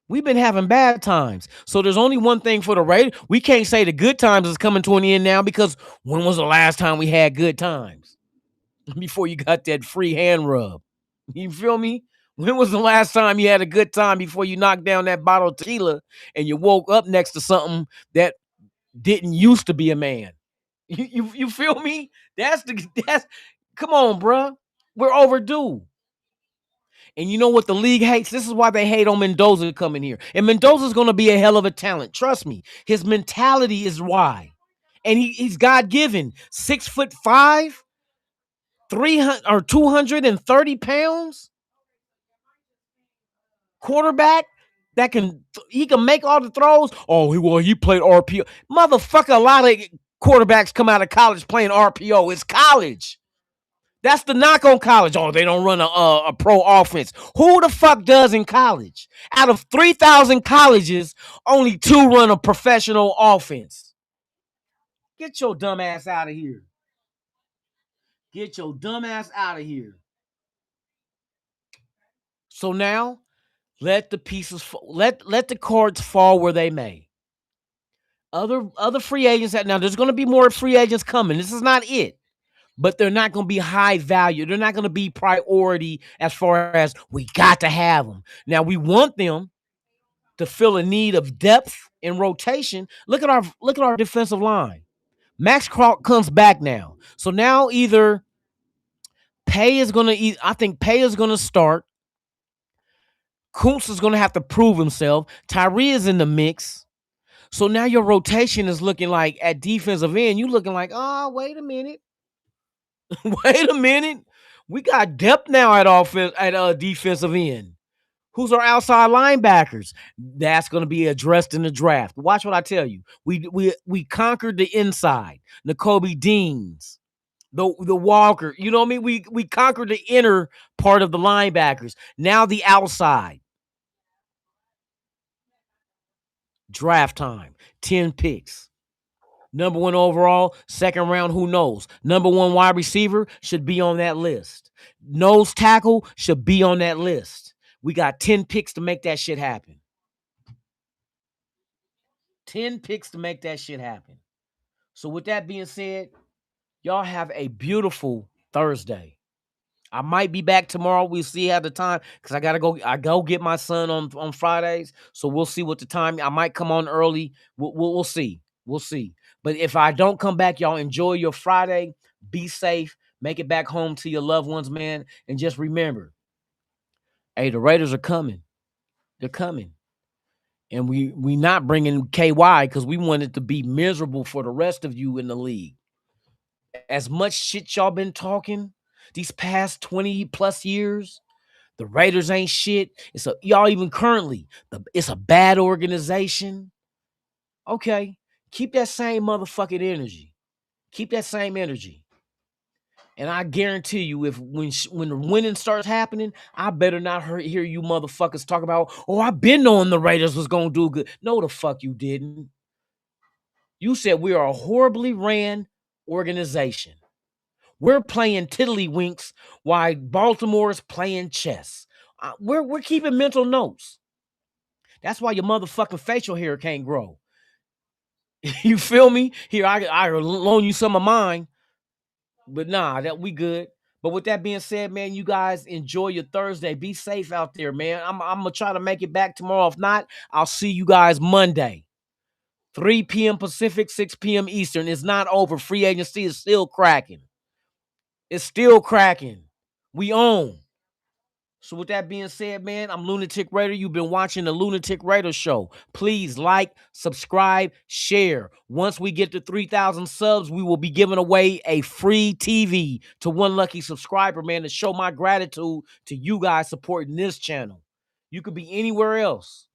We've been having bad times. So there's only one thing for the Raiders. We can't say the good times is coming to an end now because when was the last time we had good times? Before you got that free hand rub. You feel me? When was the last time you had a good time before you knocked down that bottle of tequila and you woke up next to something that didn't used to be a man? You feel me? That's come on, bruh. We're overdue. And you know what the league hates? This is why they hate on Mendoza coming here. And Mendoza's going to be a hell of a talent. Trust me. His mentality is why. And he's God-given. 6'5", 300 or 230 pounds. Quarterback that he can make all the throws. Oh, well, he played RPO. Motherfucker, a lot of quarterbacks come out of college playing RPO. It's college. That's the knock on college. Oh, they don't run a pro offense. Who the fuck does in college? Out of 3,000 colleges, only 2 run a professional offense. Get your dumb ass out of here. Get your dumb ass out of here. So now, let the pieces let the cards fall where they may. Other free agents now there's going to be more free agents coming. This is not it. But they're not going to be high value. They're not going to be priority as far as we got to have them. Now, we want them to fill a need of depth and rotation. Look at our defensive line. Maxx comes back now. So now either Pay is going to I think Pay is going to start. Kuntz is going to have to prove himself. Tyree is in the mix. So now your rotation is looking like at defensive end, you looking like, oh, wait a minute. Wait a minute. We got depth now at defensive end. Who's our outside linebackers? That's going to be addressed in the draft. Watch what I tell you. We conquered the inside. N'Kobe Deans, the Walker. You know what I mean? We conquered the inner part of the linebackers. Now the outside. Draft time. 10 picks. Number 1 overall, second round, who knows? Number 1 wide receiver should be on that list. Nose tackle should be on that list. We got 10 picks to make that shit happen. 10 picks to make that shit happen. So with that being said, y'all have a beautiful Thursday. I might be back tomorrow. We'll see at the time because I go get my son on Fridays. So we'll see what the time. I might come on early. We'll see. We'll see. But if I don't come back, y'all enjoy your Friday. Be safe. Make it back home to your loved ones, man. And just remember, hey, the Raiders are coming. They're coming. And we not bringing KY because we want it to be miserable for the rest of you in the league. As much shit y'all been talking these past 20 plus years, the Raiders ain't shit. Y'all even currently, it's a bad organization. Okay, keep that same motherfucking energy. Keep that same energy. And I guarantee you, when the winning starts happening, I better not hear you motherfuckers talk about, oh, I've been knowing the Raiders was going to do good. No, the fuck you didn't. You said we are a horribly ran organization. We're playing tiddlywinks while Baltimore is playing chess. We're keeping mental notes. That's why your motherfucking facial hair can't grow. You feel me? Here, I loan you some of mine. But nah, that we good. But with that being said, man, you guys enjoy your Thursday. Be safe out there, man. I'm going to try to make it back tomorrow. If not, I'll see you guys Monday. 3 p.m. Pacific, 6 p.m. Eastern. It's not over. Free agency is still cracking. It's still cracking. We own. So with that being said, man, I'm Lunatic Raider. You've been watching the Lunatic Raider Show. Please like, subscribe, share. Once we get to 3,000 subs, we will be giving away a free TV to one lucky subscriber, man, to show my gratitude to you guys supporting this channel. You could be anywhere else,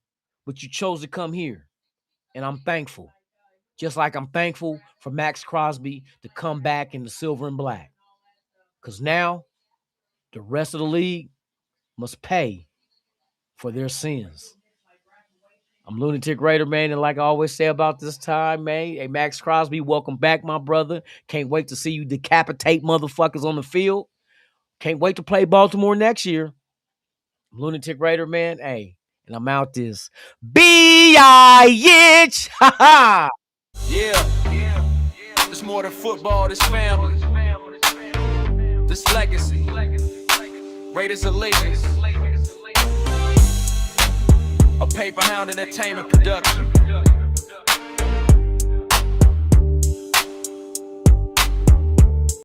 but you chose to come here, and I'm thankful. Just like I'm thankful for Maxx Crosby to come back in the silver and black. Because now, the rest of the league must pay for their sins. I'm Lunatic Raider, man, and like I always say about this time, man, hey, Maxx Crosby, welcome back, my brother. Can't wait to see you decapitate motherfuckers on the field. Can't wait to play Baltimore next year. I'm Lunatic Raider, man, hey, and I'm out this B-I-H, ha ha. Yeah. It's more than football, this family. This legacy. Raiders of legends. A paper hound entertainment production.